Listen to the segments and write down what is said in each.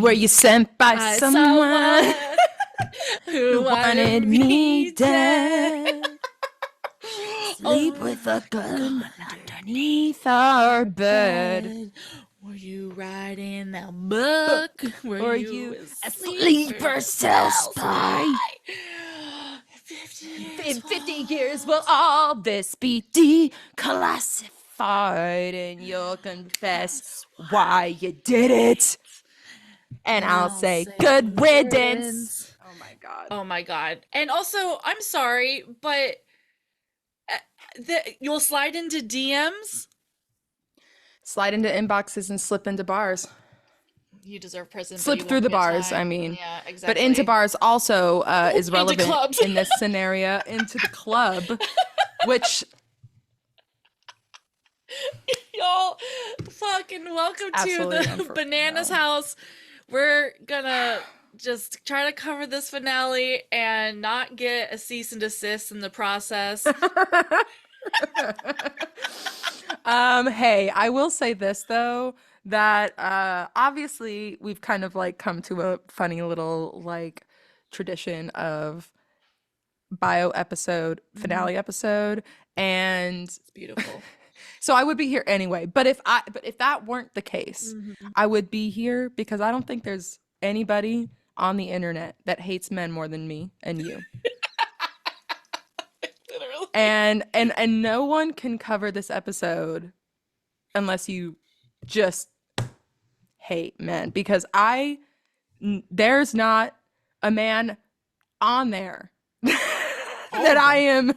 Were you sent by By someone who who wanted me dead? Sleep Oh, with a gun underneath our bed. Were you writing that book? Were Or you you a asleep sleeper or cell cell spy? spy? 50 years. In 50 years will all this be declassified and you'll confess why you did it. And I'll say good riddance. Oh my God. Oh my God. And also, I'm sorry, but you'll slide into DMs. Slide into inboxes and slip into bars. You deserve prison, but Slip you through won't the get bars, I time. mean. Yeah, But into exactly. bars also is Into relevant clubs. in this scenario. Into the club, which Y'all, fucking welcome to absolutely the Bananas no. house. We're gonna just try to cover this finale and not get a cease and desist in the process. Hey, I will say this though, that obviously we've kind of like come to a funny little like tradition of bio episode, finale episode, and It's beautiful. so I would be here anyway. But if that weren't the case, I would be here because I don't think there's anybody on the internet that hates men more than me and you. Literally. And no one can cover this episode unless you just hate men because there's not a man on there that I am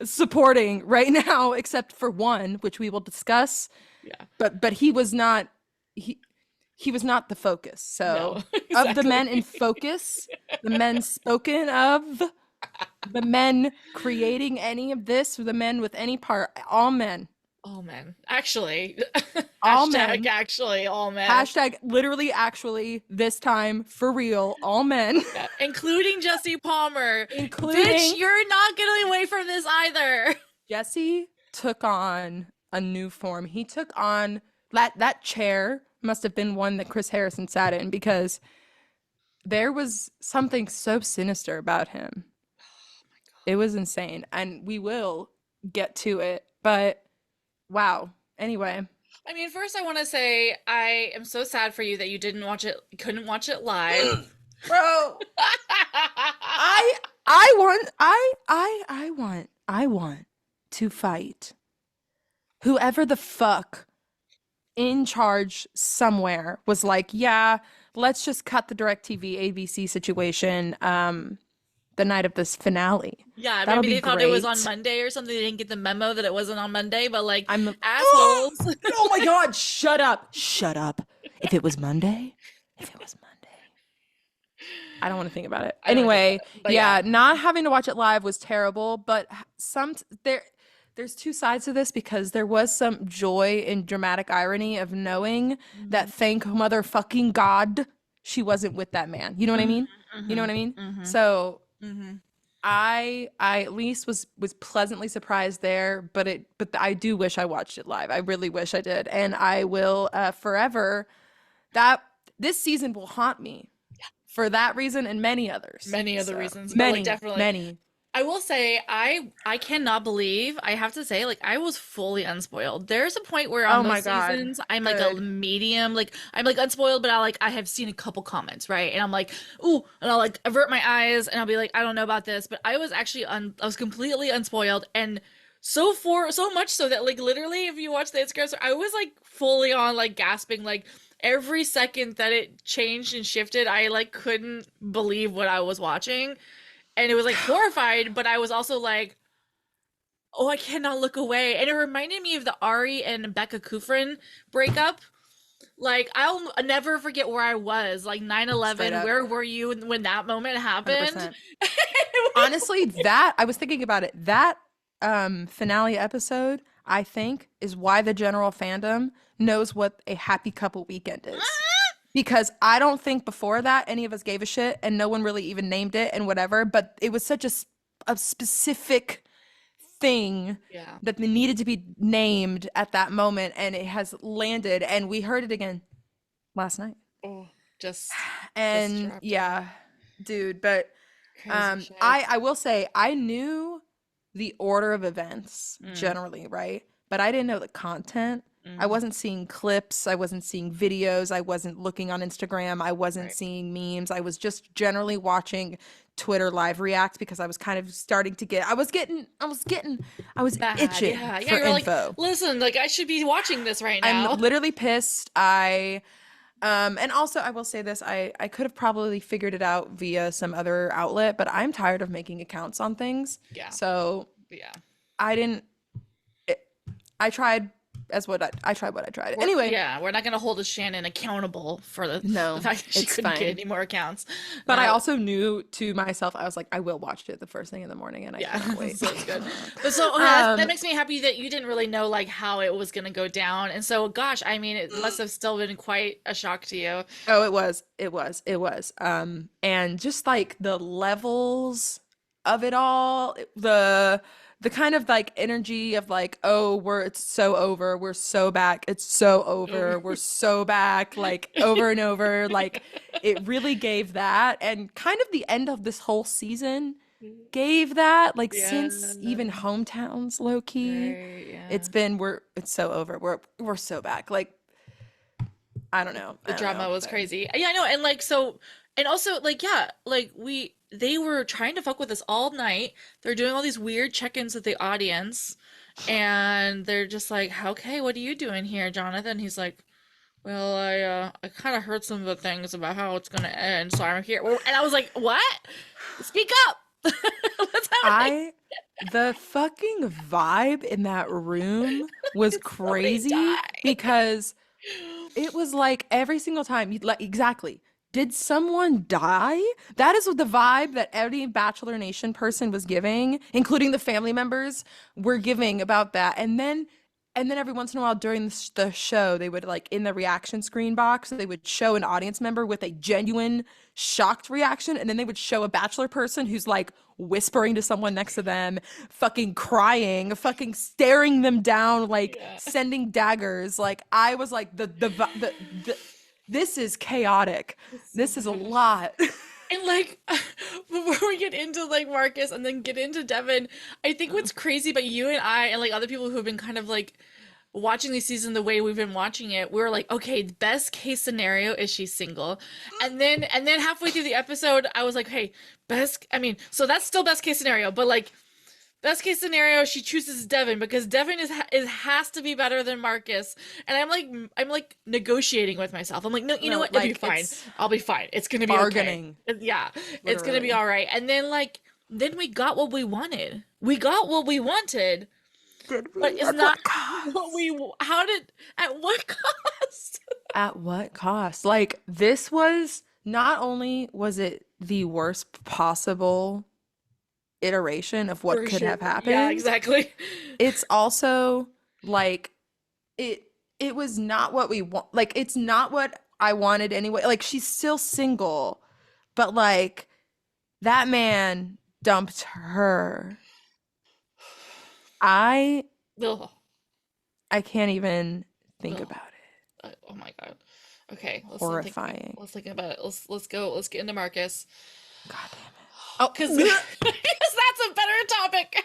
supporting right now except for one, which we will discuss. Yeah. But he was not he was not the focus. So No, of the men exactly. in focus, the men spoken of, the men creating any of this, the men with any part, all men. All men. Actually. All Hashtag men. actually all men. Hashtag literally actually this time for real, all men. Yeah, including Jesse Palmer. Including Bitch, you're not getting away from this either. Jesse took on a new form. He took on that chair must have been one that Chris Harrison sat in because there was something so sinister about him. It was insane. And we will get to it. But wow. Anyway. I mean, first I want to say I am so sad for you that you couldn't watch it live. Bro. I want to fight whoever the fuck in charge somewhere was like, yeah, let's just cut the DirecTV ABC situation the night of this finale. Yeah, That'll maybe be they thought it was on great. Monday or something. They didn't get the memo that it wasn't on Monday, but like I'm assholes. Oh my God, shut up. Shut up. If it was Monday, I don't want to think about it. Anyway, yeah, not having to watch it live was terrible, but there's two sides to this because there was some joy and dramatic irony of knowing that thank motherfucking God she wasn't with that man. You know what I mean? You know what I mean? So I at least was pleasantly surprised there, but I do wish I watched it live. I really wish I did, and I will forever. That this season will haunt me for that reason and many others. Many other reasons, but Many, like definitely. many. I will say I cannot believe I have to say like I was fully unspoiled. There's a point where on Oh my most God. seasons I'm like a Good. medium, like I'm like unspoiled, but I have seen a couple comments, right? And I'm like, ooh, and I'll like avert my eyes and I'll be like, I don't know about this, but I was actually I was completely unspoiled and so much so that like literally if you watch the Instagram, I was like fully on like gasping like every second that it changed and shifted, I like couldn't believe what I was watching and it was like horrified, but I was also like, oh, I cannot look away. And it reminded me of the Ari and Becca Kufrin breakup. Like, I'll never forget where I was. Like 9/11, where were you when that moment happened? 100%. Honestly, that I was thinking about it. That finale episode, I think, is why the general fandom knows what a happy couple weekend is. Because I don't think before that any of us gave a shit and no one really even named it and whatever, but it was such a specific thing that needed to be named at that moment and it has landed and we heard it again last night. Just And dropped off. yeah, dude, but Crazy shit. I will say I knew the order of events Mm, generally, right? But I didn't know the content. I mm, wasn't seeing clips, I wasn't seeing videos, I wasn't looking on Instagram, I wasn't right. seeing memes. I was just generally watching Twitter live react because I was kind of starting to get I was Bad. itching Yeah. Yeah. for You're like, info. listen, like I should be watching this right I'm now. literally pissed. And also I will say this, I could have probably figured it out via some other outlet, but I'm tired of making accounts on things. Yeah. So Yeah. I didn't it, I tried I tried what I tried. Anyway, We're not gonna hold a Shannon accountable for the no, fact that she it's couldn't get fine. any more accounts. But I Now, also knew to myself, I was like, I will watch it the first thing in the morning and I yeah, cannot wait. so it's good. But so okay, that um makes me happy that you didn't really know like how it was gonna go down. And so, gosh, I mean, it must have still been quite a shock to you. Oh, it was. And just like the levels of it all, the kind of like energy of like, oh, it's so over, we're so back, it's so over, we're so back, like over and over, like it really gave that, and kind of the end of this whole season gave that, like Yeah. since even hometowns, low key, Right. Yeah. it's so over, we're so back, like The I don't drama know, was but crazy. Yeah, I know. And like so and also like yeah, like they were trying to fuck with us all night. They're doing all these weird check-ins with the audience and they're just like, "Okay, what are you doing here, Jonathan?" He's like, "Well, I kind of heard some of the things about how it's going to end, so I'm here." And I was like, "What? Speak up." What's happening? I the fucking vibe in that room was Did somebody crazy die? because it was like every single time you like exactly. Did someone die? That is what the vibe that every Bachelor Nation person was giving, including the family members, were giving about that. And then every once in a while during the show, they would like in the reaction screen box, they would show an audience member with a genuine shocked reaction, and then they would show a Bachelor person who's like whispering to someone next to them, fucking crying, fucking staring them down, like Yeah. sending daggers. Like I was like the this is chaotic. So This is a much. lot. And like before we get into like Marcus and then get into Devin, I think what's crazy about you and I and like other people who have been kind of like watching this season the way we've been watching it, we were like, okay, the best case scenario is she's single. And then halfway through the episode, I was like, hey, best I mean, so that's still best case scenario, but like best case scenario, she chooses Devin because Devin is has to be better than Marcus. And I'm like negotiating with myself. I'm like, no, you know No, what? It'll be like fine. it's I'll be fine. It's gonna be okay. bargaining, Yeah, it's gonna be literally. all right. And then like then we got what we wanted. We got what we wanted, Did but we? it's At not what what cost? we how did at what cost? At what cost? Like this was not only was it the worst possible iteration of what could Version. have Yeah, happened, exactly. it's also like it it was not what we want, like it's not what I wanted anyway. Like she's still single, but like that man dumped her. I Ugh, I can't even think ugh. about it. Oh my God. Okay, let's not think. Horrifying. Let's think about it. Let's go. Let's get into Marcus. God damn it. Because Oh, that's a better topic.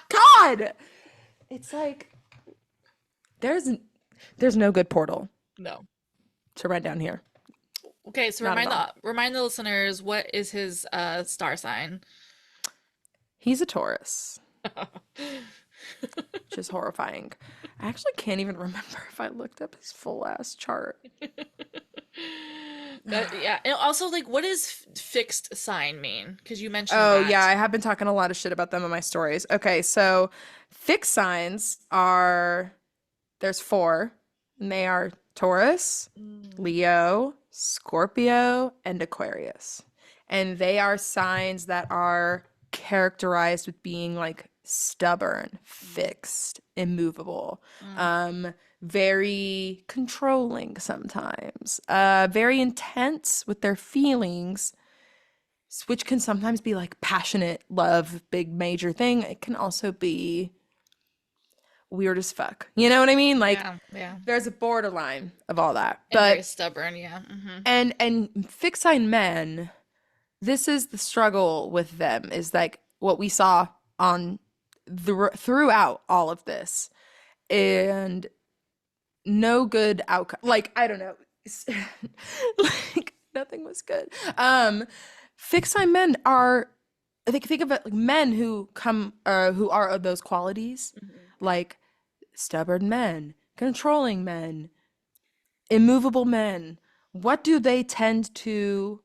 God. It's like there's there's no good portal No. to run down here. Okay, so Not at all. remind the listeners what is his star sign? He's a Taurus, which is horrifying. I actually can't even remember if I looked up his full ass chart. Yeah, and also like what does fixed sign mean? Because you mentioned Oh, yeah, that. I have been talking a lot of shit about them in my stories. Okay, so fixed signs are there's four, and they are Taurus, Mm, Leo, Scorpio, and Aquarius. And they are signs that are characterized with being like stubborn, mm, fixed, immovable, mm, um, very controlling sometimes, very intense with their feelings, which can sometimes be like passionate love, big major thing. It can also be weird as fuck. You know what I mean? Like Yeah, yeah. there's a borderline of all that. And very But stubborn, yeah. Hmm. and fixed sign men, this is the struggle with them is like what we saw on throughout all of this. And no good outcome. Like, I don't know. Like nothing was good. Fixed sign men are, I think of it like men who are of those qualities, Hmm. like stubborn men, controlling men, immovable men. What do they tend to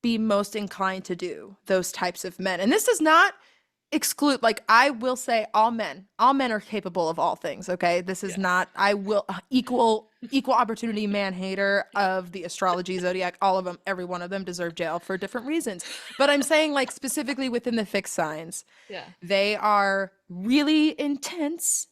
be most inclined to do? Those types of men. And this does not exclude, like, I will say all men are capable of all things. Okay, this is Yes. not, I will equal opportunity man hater of the astrology zodiac, all of them, every one of them deserve jail for different reasons. But I'm saying, like, specifically within the fixed signs, Yeah. they are really intense,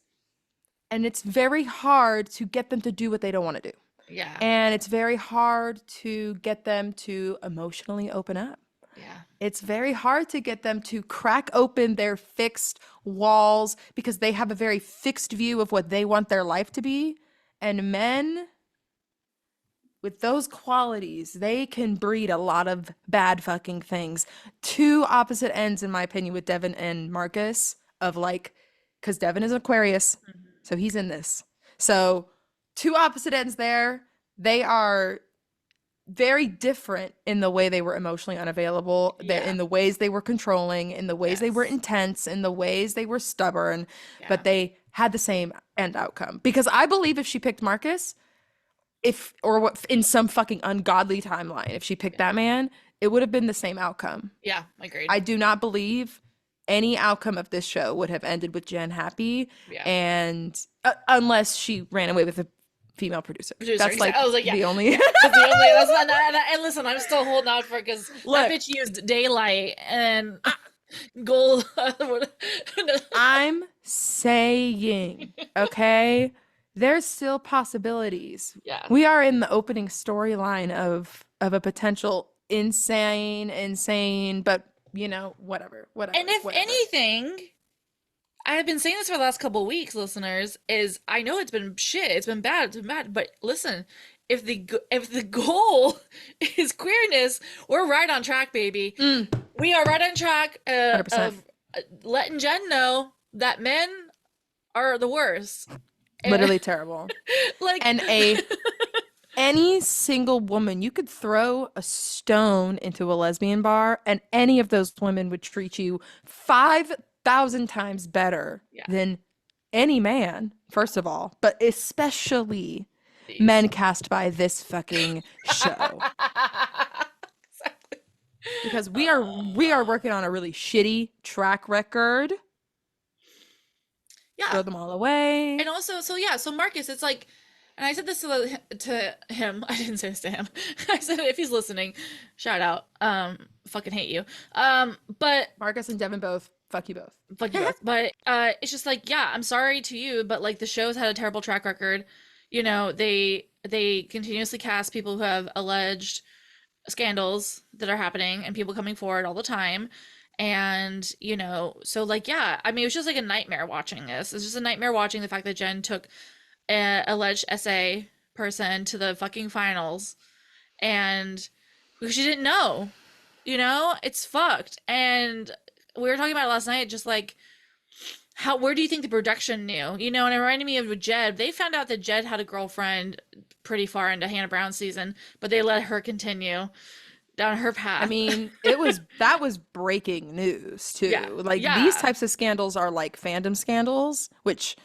and it's very hard to get them to do what they don't want to do, Yeah. and it's very hard to get them to emotionally open up. Yeah. It's very hard to get them to crack open their fixed walls because they have a very fixed view of what they want their life to be. And men with those qualities, they can breed a lot of bad fucking things. Two opposite ends, in my opinion, with Devin and Marcus, of like, because Devin is Aquarius, Hmm. so he's in this. So, two opposite ends there. They are very different in the way they were emotionally unavailable, Yeah. in the ways they were controlling, in the ways they were Yes. intense, in the ways they were stubborn, Yeah. but they had the same end outcome. Because I believe if she picked Marcus, if or what in some fucking ungodly timeline, if she picked Yeah. that man, it would have been the same outcome. Yeah. Agreed. I do not believe any outcome of this show would have ended with Jen happy, Yeah. and unless she ran away with a female producer. Producer. That's like I was like, yeah. the only That's the only. That's not. And listen, I'm still holding out for because that look. bitch used daylight and gold. I'm saying, okay, there's still possibilities. Yeah. We are in the opening storyline of a potential insane, but whatever, And if whatever. anything, I have been saying this for the last couple of weeks, listeners, is I know it's been shit, it's been bad, but listen, if the goal is queerness, we're right on track, baby. Mm, We are right on track 100%. of letting Jen know that men are the worst. And Literally terrible. like And any single woman, you could throw a stone into a lesbian bar, and any of those women would treat you 5,000 times better yeah, than any man, first of all, but especially these. men cast by this fucking show. Exactly. Because we are working on a really shitty track record. Yeah. Throw them all away. And also, so yeah, so Marcus, it's like, and I said this to him. I didn't say this to him. I said if he's listening, shout out. Fucking hate you. But Marcus and Devin both. Fuck you both. fuck you both. But it's just like, yeah, I'm sorry to you, but like the show's had a terrible track record. You know, they continuously cast people who have alleged scandals that are happening and people coming forward all the time. And, you know, so like, yeah, I mean, it was just like a nightmare watching this. It's just a nightmare watching the fact that Jen took a alleged SA person to the fucking finals and because she didn't know, you know, it's fucked. And we were talking about it last night, just like, where do you think the production knew? You know, and it reminded me of Jed. They found out that Jed had a girlfriend pretty far into Hannah Brown's season, but they let her continue down her path. I mean, that was breaking news too. Yeah. Like these Yeah. types of scandals are like fandom scandals, which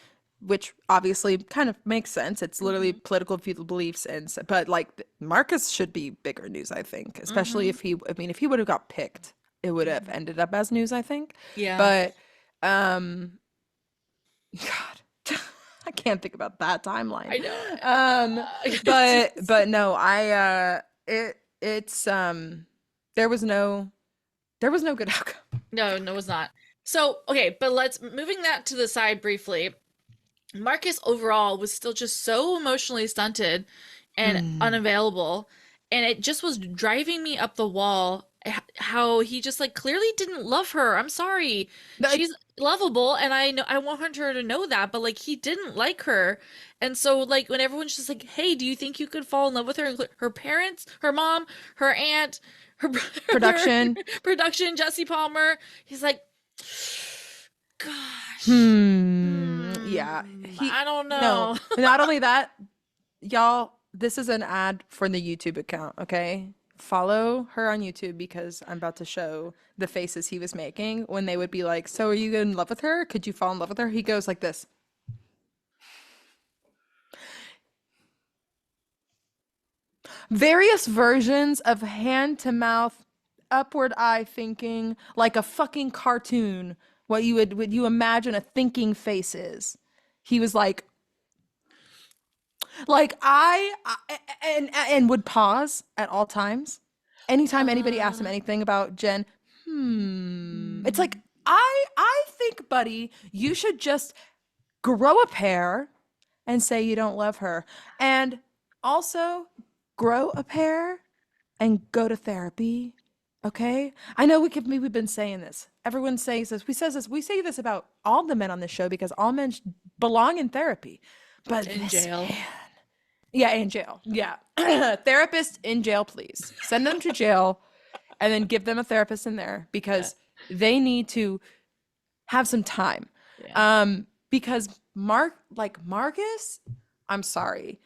obviously kind of makes sense. It's literally Hmm. political beliefs but like Marcus should be bigger news, I think, especially Hmm. if he would have got picked, it would have Hmm. ended up as news, I think. Yeah. But um God, I can't think about that timeline. I know. But no, it's there was no good outcome. No, no, it's not. So, okay, but let's moving that to the side briefly. Marcus overall was still just so emotionally stunted and Mm. unavailable, and it just was driving me up the wall how he just like clearly didn't love her. I'm sorry. Like, She's lovable and I know I want her to know that, but like he didn't like her. And so like when everyone's just like, "Hey, do you think you could fall in love with her?" Her parents, her mom, her aunt, her brother, production. production, Jesse Palmer, he's like, "Gosh. Yeah. I don't No. know." Not only that, y'all, this is an ad for the YouTube account, okay? Follow her on YouTube because I'm about to show the faces he was making when they would be like, "So are you in love with her? Could you fall in love with her?" He goes like this. Various versions of hand to mouth, upward eye thinking, like a fucking cartoon. Would you imagine a thinking face is? He was like and would pause at all times. Anytime anybody asked him Uh, anything about Jen, it's like I think, buddy, you should just grow a pair and say you don't love her. And also grow a pair and go to therapy. Okay? I know we've been saying this. Everyone says this. We say this about all the men on this show because all men belong in therapy. But in this jail. man, yeah, in jail. Yeah. Therapist in jail, please. Send them to jail and then give them a therapist in there Yeah. because they need to have some time. Yeah. Because Marcus, I'm sorry.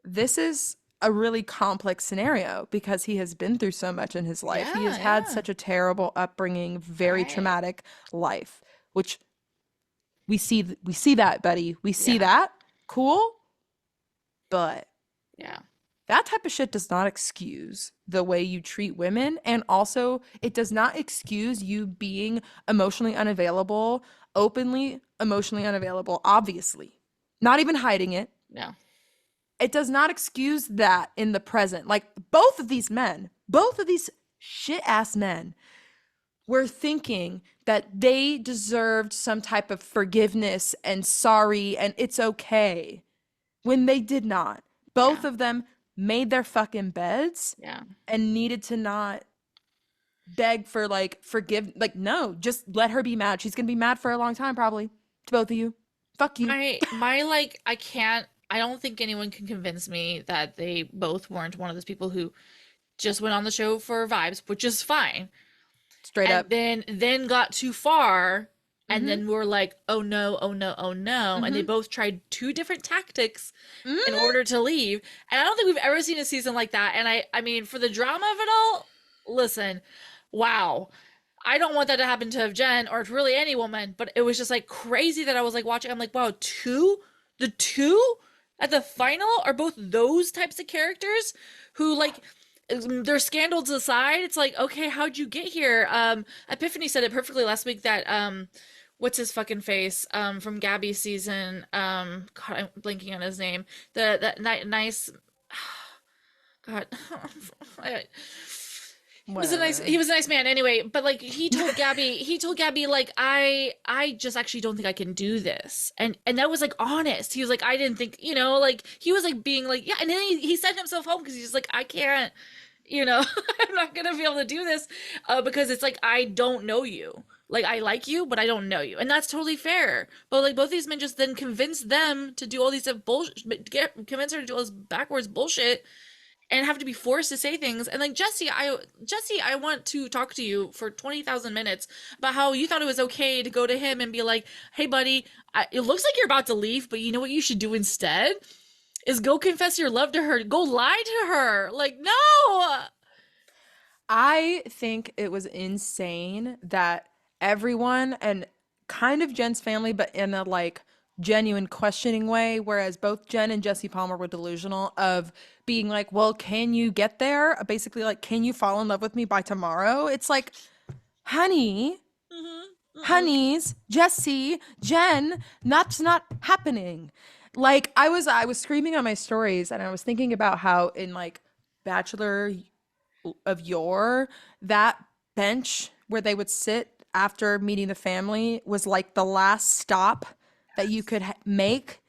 This is a really complex scenario because he has been through so much in his life. He has Yeah, had yeah. such a terrible upbringing, very Right. traumatic life, which we see that, buddy. We see Yeah. that. Cool, but Yeah. that type of shit does not excuse the way you treat women. And also, it does not excuse you being emotionally unavailable, openly emotionally unavailable, obviously. Not even hiding it. Yeah. It does not excuse that in the present. Like, both of these men, both of these shit ass men were thinking that they deserved some type of forgiveness and sorry and it's okay when they did not. Both Yeah. of them made their fucking beds Yeah. and needed to not beg for like forgive, like, no, just let her be mad. She's gonna be mad for a long time, probably, to both of you. Fuck you. My like I don't think anyone can convince me that they both weren't one of those people who just went on the show for vibes, which is fine. Straight And up. then got too far and Mm-hmm. then were like, "Oh no, oh no, oh no." And they Mm-hmm. both tried two different tactics in Mm-hmm. order to leave. And I don't think we've ever seen a season like that. And I mean, for the drama of it all, listen, wow. I don't want that to happen to Jen or to really any woman, but it was just like crazy that I was like watching. I'm like, wow, the two at the final are both those types of characters who like their scandals aside, it's like, okay, how'd you get here? Epiphany said it perfectly last week that what's his fucking face from Gabby's season, God, I'm blanking on his name. That nice God, he Whatever. was a nice man anyway, but like he told Gabby like I just actually don't think I can do this. And that was like honest. He was like I didn't think, like he was like being like yeah, and then he sent himself home because he's like I can't, I'm not going to be able to do this because it's like I don't know you. Like I like you, but I don't know you. And that's totally fair. But like both these men just then convinced them to do all these bullshit, convince her to do all this backwards bullshit and have to be forced to say things. And like Jesse, I want to talk to you for 20,000 minutes about how you thought it was okay to go to him and be like, "Hey buddy, it looks like you're about to leave, but you know what you should do instead? Is go confess your love to her. Go lie to her." Like, no. I think it was insane that everyone and kind of Jen's family, but in a like genuine questioning way, whereas both Jen and Jesse Palmer were delusional of being like, well, can you get there? Basically, like, can you fall in love with me by tomorrow? It's like, honey, Mm-hmm. honeys, Jesse, Jen, that's not happening. Like I was screaming on my stories and I was thinking about how in like Bachelor of yore, that bench where they would sit after meeting the family was like the last stop that you could make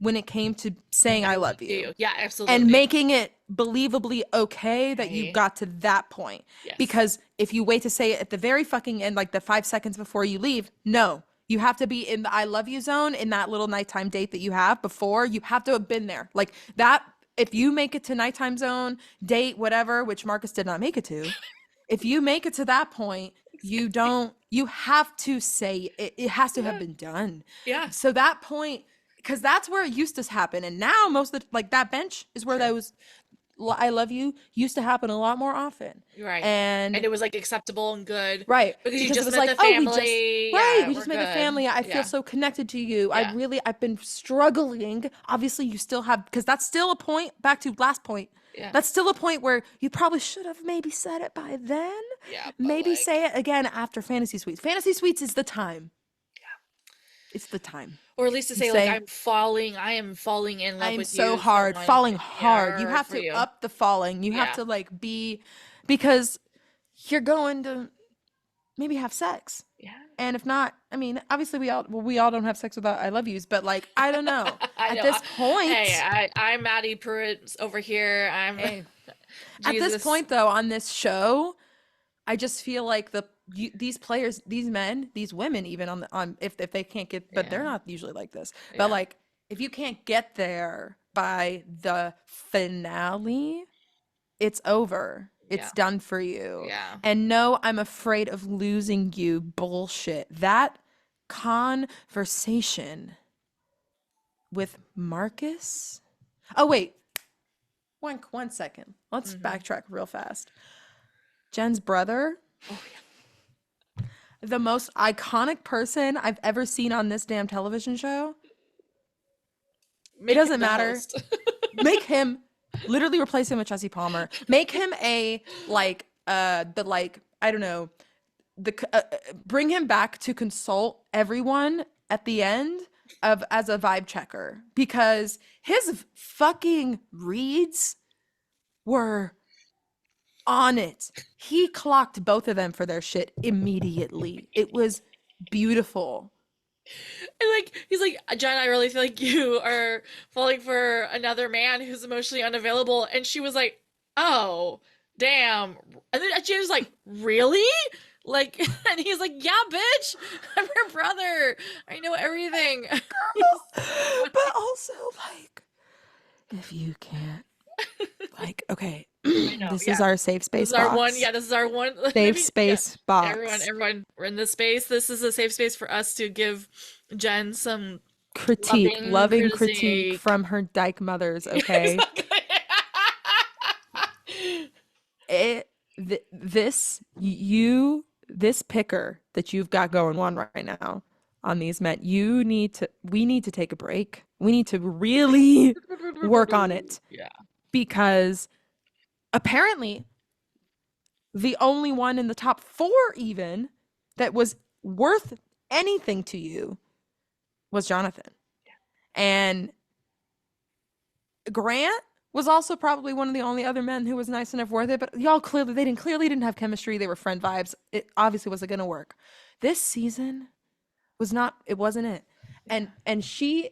when it came to saying saying I I love love you you. Yeah, and absolutely. making it believably okay that you Right. got to that point. Yes. Because if you wait to say it at the very fucking end, like the 5 seconds before you leave, no. You have to be in the I love you zone in that little nighttime date that you have before. You have to have been there. Like that, if you make it to nighttime zone, date, whatever, which Marcus did not make it to, if you make it to that point, you Exactly. don't, you have to say it, it has to have Yeah. been done. Yeah. So that point, because that's where it used to happen. And now most of the, like that bench is where Sure. those I love you used to happen a lot more often. You're right. And And it was like acceptable and good right, because you because it just was met like, the oh, we just family. right, Yeah, we we're just made a good. family. I feel Yeah. so connected to you. Yeah. I've been struggling. Obviously, you still have because that's still a point back to last point. Yeah. That's still a point where you probably should have maybe said it by then. Yeah, but Maybe say it again after Fantasy Suites. Fantasy Suites is the time. It's the time. or at least to You say like say I am falling in love I'm with so you for hard, one falling thing. hard. You Yeah, have for to you. up the falling. You have Yeah. to like be because you're going to maybe have sex. Yeah. And if not, I mean, obviously we all don't have sex without I love yous, but like I don't know. I At know. this Hey, point, I'm Maddie Pruitt over here. I'm hey, at this Jesus. point though on this show, I just feel like these players, these men, these women even on the on if they can't get but they're Yeah. not usually like this. But Yeah. like if you can't get there by the finale, it's over. Yeah. It's done for you. Yeah. And no, I'm afraid of losing you bullshit. That conversation with Marcus. Oh wait, one second. Let's Hmm. backtrack real fast. Jen's brother, Oh the most iconic person I've ever seen on this damn television show. yeah. It Make him doesn't the matter. host. Make him literally replace him with Jesse Palmer. Make him a like the like I don't know bring him back to consult everyone at the end of as a vibe checker because his fucking reads were on it. He clocked both of them for their shit immediately. It was beautiful. And like he's like, John, I really feel like you are falling for another man who's emotionally unavailable. And she was like, oh, damn. And then she was like, really? Like, and he's like, yeah, bitch, I'm your brother. I know everything. But also like if you can't like okay, I know, this is yeah. our safe This space is our one. box. Yeah, this is our one. Safe Maybe, yeah. space Everyone, box. everyone, we're in this space. This is a safe space for us to give Jen some loving Loving critique critique. from her dyke mothers, okay? Exactly. It this you this picker that you've got going on right now on these men, we need to take a break. We need to really work on it Yeah. because apparently the only one in the top 4 even that was worth anything to you was Jonathan. And Grant was also probably one of the only other men who was nice enough worth it, but y'all clearly didn't have chemistry. They were friend vibes. It obviously wasn't gonna work. This season was not, it wasn't it. Yeah. And she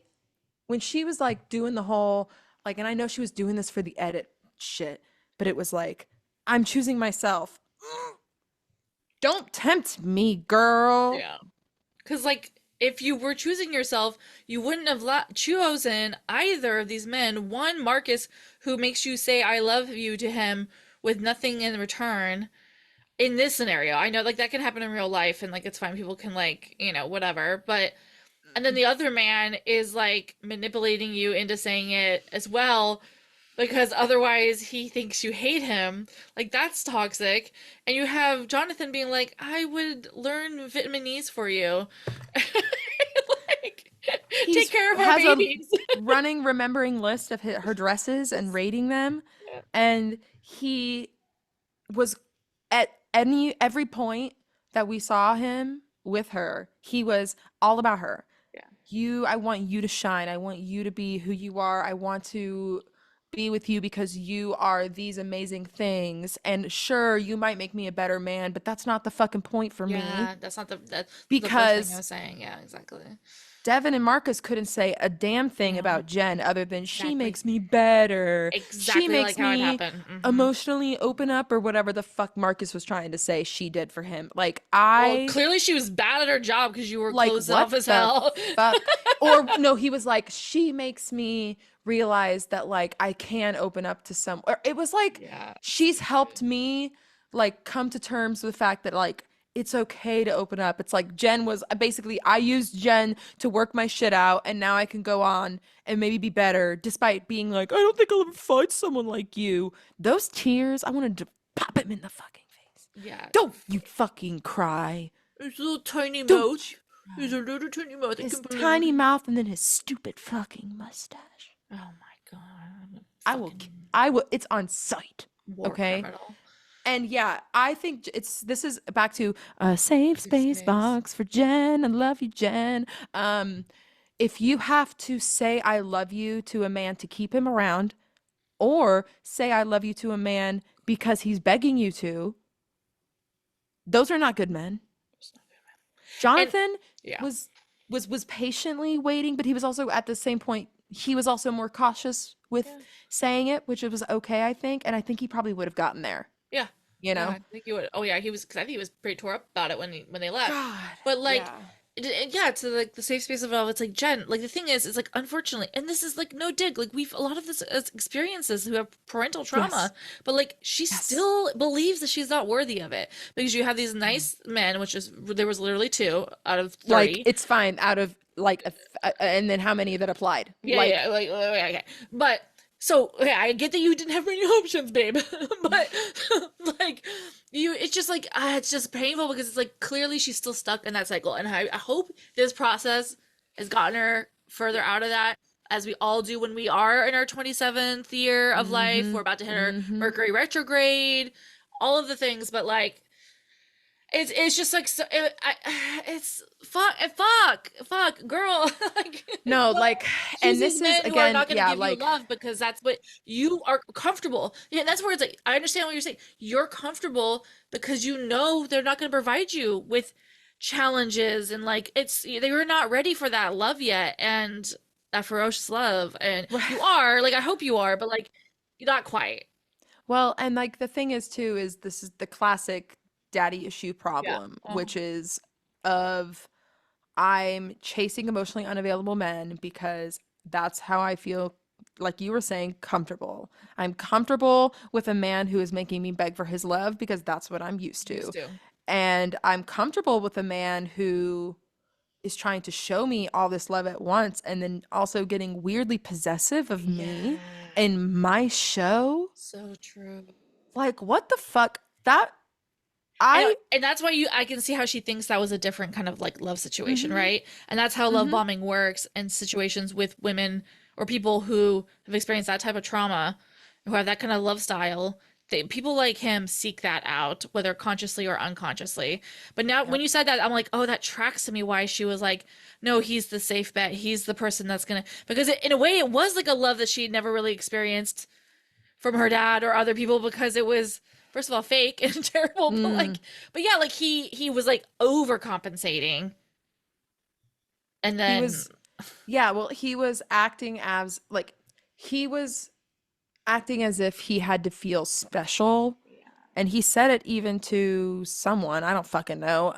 when she was like doing the whole like, and I know she was doing this for the edit shit, but it was like, I'm choosing myself. Don't tempt me, girl. Yeah. Because, like, if you were choosing yourself, you wouldn't have chosen either of these men. One, Marcus, who makes you say, I love you to him with nothing in return. In this scenario, I know, like, that can happen in real life and, like, it's fine. People can, like, whatever. But, and then the other man is, like, manipulating you into saying it as well because otherwise he thinks you hate him. Like, that's toxic. And you have Jonathan being like, I would learn Vietnamese for you. Like, take He's care of our has a babies. running remembering list of her dresses and rating them, Yeah. and he was at every point that we saw him with her, he was all about her. Yeah. I want you to shine. I want you to be who you are. I want to be with you because you are these amazing things. And sure, you might make me a better man, but that's not the fucking point for me. Yeah, that's not the first thing I Because was saying. Yeah, exactly. Devin and Marcus couldn't say a damn thing No, about Jen other than she exactly. makes me better. She Exactly like makes how it me happened. emotionally open up or whatever the fuck Marcus was trying to say she did for him. Like Well, I clearly she was bad at her job because you were like closed what off as the hell. fuck? Or no, he was like she makes me realize that like I can open up to some or it was like Yeah, she's helped stupid. me like come to terms with the fact that like it's okay to open up. It's like Jen was basically I used Jen to work my shit out and now I can go on and maybe be better despite being like I don't think I'll ever find someone like you. Those tears, I wanted to pop him in the fucking face. Yeah. Don't you fucking cry. His little tiny Don't you mouth. He's a cry. little tiny mouth. I His can believe tiny it. mouth and then his stupid fucking mustache. Oh my god. I will, Fucking I will, it's on sight. war Okay. criminal. And yeah, I think this is back to a safe Safe space space. box for Jen. I love you, Jen. Um, if you have to say I love you to a man to keep him around, or say I love you to a man because he's begging you to, those are not good men. And Jonathan yeah. was was patiently waiting, but he was also at the same point he was also more cautious with Yeah. saying it, which it was okay, I think, and I think he probably would have gotten there, Yeah. you Yeah, know? I think you would. Oh yeah, he was because I think he was pretty tore up about it when they left. God, But like, yeah. yeah, to like the safe space of it all, it's like Jen. Like the thing is, it's like unfortunately, and this is like no dig. Like we've a lot of this as experiences who have parental Yes. trauma, but like she Yes. still believes that she's not worthy of it because you have these Mhm. nice men, which is there was literally two out of Like 30. it's fine out of like and then how many that applied? Yeah, Like yeah, like okay. But so okay, I get that you didn't have many options, babe. But like you it's just like it's just painful because it's like clearly she's still stuck in that cycle. And I hope this process has gotten her further out of that as we all do when we are in our 27th year of life. We're mhm. about to hit our Mhm. Mercury retrograde, all of the things, but like it's just like so it's fuck girl like No, don't like choose and these this is men who are again, not going to yeah, give you like love because that's what you are comfortable. Yeah, that's where it's like I understand what you're saying. You're comfortable because you know they're not going to provide you with challenges and like it's they were not ready for that love yet and that ferocious love and you are like I hope you are but like you're not quite. well, and like the thing is too is this is the classic daddy issue Yeah. problem, Uh-huh. which is of I'm chasing emotionally unavailable men because that's how I feel, like you were saying, comfortable. I'm comfortable with a man who is making me beg for his love because that's what I'm used to. Used to. And I'm comfortable with a man who is trying to show me all this love at once and then also getting weirdly possessive of me Yeah. in my show. So true. Like, what the fuck? That I know, I and that's why you I can see how she thinks that was a different kind of like love situation, mhm, right? And that's how love mhm. bombing works in situations with women or people who have experienced that type of trauma, who have that kind of love style. People like him seek that out, whether consciously or unconsciously. But now, when Yep. you said that, I'm like, oh, that tracks to me. Why she was like, no, he's the safe bet. He's the person that's gonna. Because in a way, it was like a love that she had never really experienced from her dad or other people because it was first of all fake and terrible but Mm. like but yeah like he was like overcompensating and He then was yeah, well, he was acting as like he was acting as if he had to feel special. And he said it even to someone, I don't fucking know.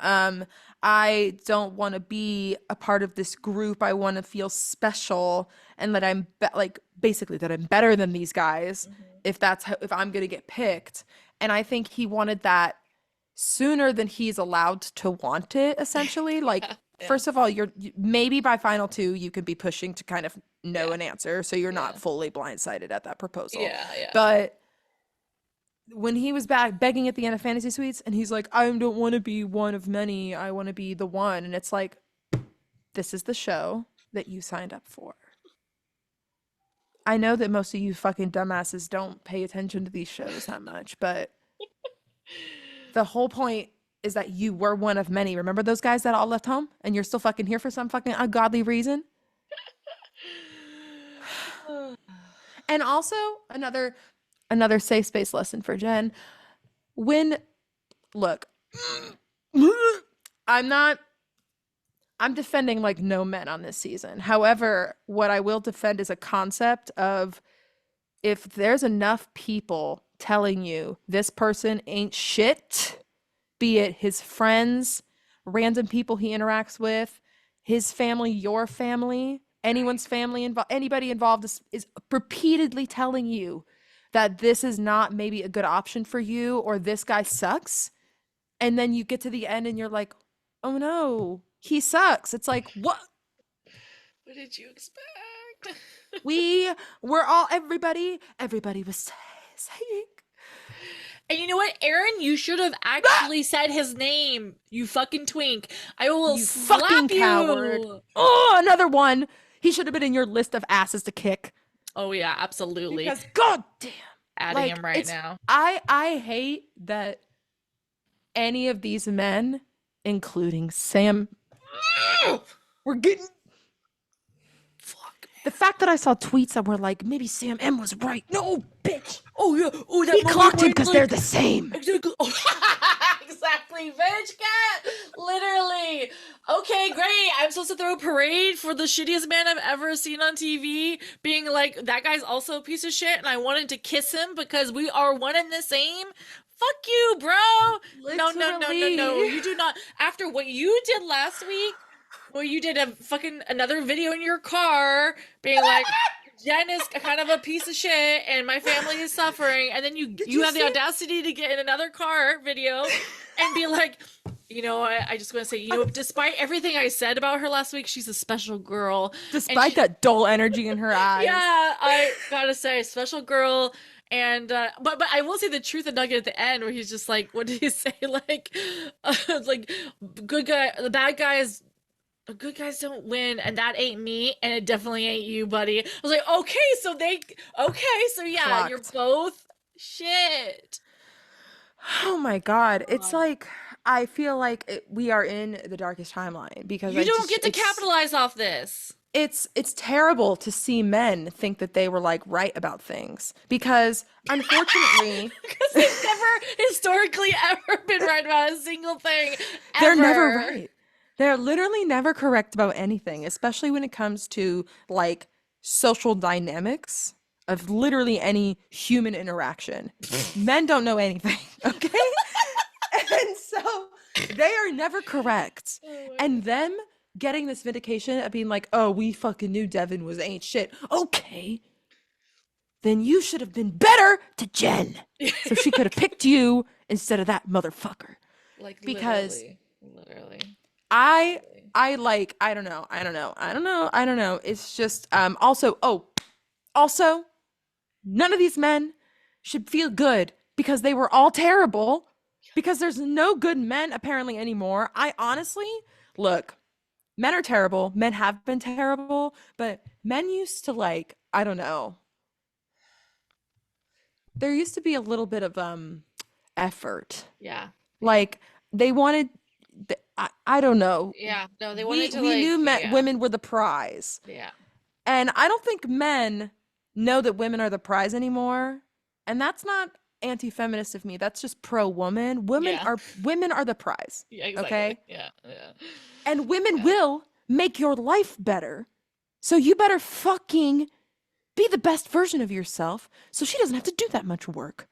I don't want to be a part of this group. I want to feel special and that like basically that I'm better than these guys Mhm. if that's how, if I'm going to get picked. And I think he wanted that sooner than he's allowed to want it essentially. Like Yeah, yeah, first of all, maybe by final two you could be pushing to kind of know yeah, an answer so you're not yeah, fully blindsided at that proposal. yeah, yeah. But when he was back begging at the end of Fantasy Suites and he's like, I don't want to be one of many, I want to be the one. And it's like, this is the show that you signed up for. I know that most of you fucking dumbasses don't pay attention to these shows that much, but the whole point is that you were one of many. Remember those guys that all left home and you're still fucking here for some fucking ungodly reason? And also another safe space lesson for Jen. When look, I'm not I'm defending like no men on this season. However, what I will defend is a concept of if there's enough people telling you this person ain't shit, be it his friends, random people he interacts with, his family, your family, anyone's family involved, anybody involved is repeatedly telling you that this is not maybe a good option for you or this guy sucks. And then you get to the end and you're like, oh no, he sucks. It's like, what? What did you expect? We were all, everybody was saying. And you know what, Aaron? You should have actually said his name. You fucking twink. I will You slap fucking you. coward. Oh, another one. He should have been in your list of asses to kick. Oh yeah, absolutely. Because goddamn, Adding him right now. I hate that any of these men, including Sam, we're getting. Fuck. The fact that I saw tweets that were like, maybe Sam M was right. No, bitch. Oh yeah. Oh, that He clocked him because they're the same. Exactly. Exactly, bitch cat. Literally. Okay, great. I'm supposed to throw a parade for the shittiest man I've ever seen on TV, being like, that guy's also a piece of shit, and I wanted to kiss him because we are one and the same. Fuck you, bro. No. You do not. After what you did last week, where you did a fucking another video in your car, being like, Jen is kind of a piece of shit and my family is suffering, and then you have the audacity to get in another car video and be like, I just want to say, despite everything I said about her last week, she's a special girl. Despite that dull energy in her eyes. Yeah, I gotta say, special girl. And but I will say the truth and nugget at the end where he's just like, what did he say? Like, like good guy, the bad guys. The good guys don't win, and that ain't me, and it definitely ain't you, buddy. I was like, okay, so yeah, Clocked. you're both shit. Oh my god, it's like I feel like we are in the darkest timeline because you don't get to capitalize off this. It's terrible to see men think that they were like right about things because unfortunately because they've never historically ever been right about a single thing. They're never right. They're literally never correct about anything, especially when it comes to like social dynamics of literally any human interaction. Men don't know anything, okay? And so they are never correct. And them getting this vindication of being like, oh, we fucking knew Devin was ain't shit. Okay. Then you should have been better to Jen. So she could have picked you instead of that motherfucker. Like, because literally. I don't know. It's just also none of these men should feel good because they were all terrible because there's no good men apparently anymore. I honestly, look, men are terrible. Men have been terrible, but men used to like, I don't know. There used to be a little bit of effort. Yeah. Like they wanted I don't know. Yeah, no, they wanted we knew women were the prize. Yeah. And I don't think men know that women are the prize anymore. And that's not anti-feminist of me. That's just pro-woman. Women are the prize. Yeah, exactly. Okay? Yeah. And women will make your life better. So you better fucking be the best version of yourself so she doesn't have to do that much work.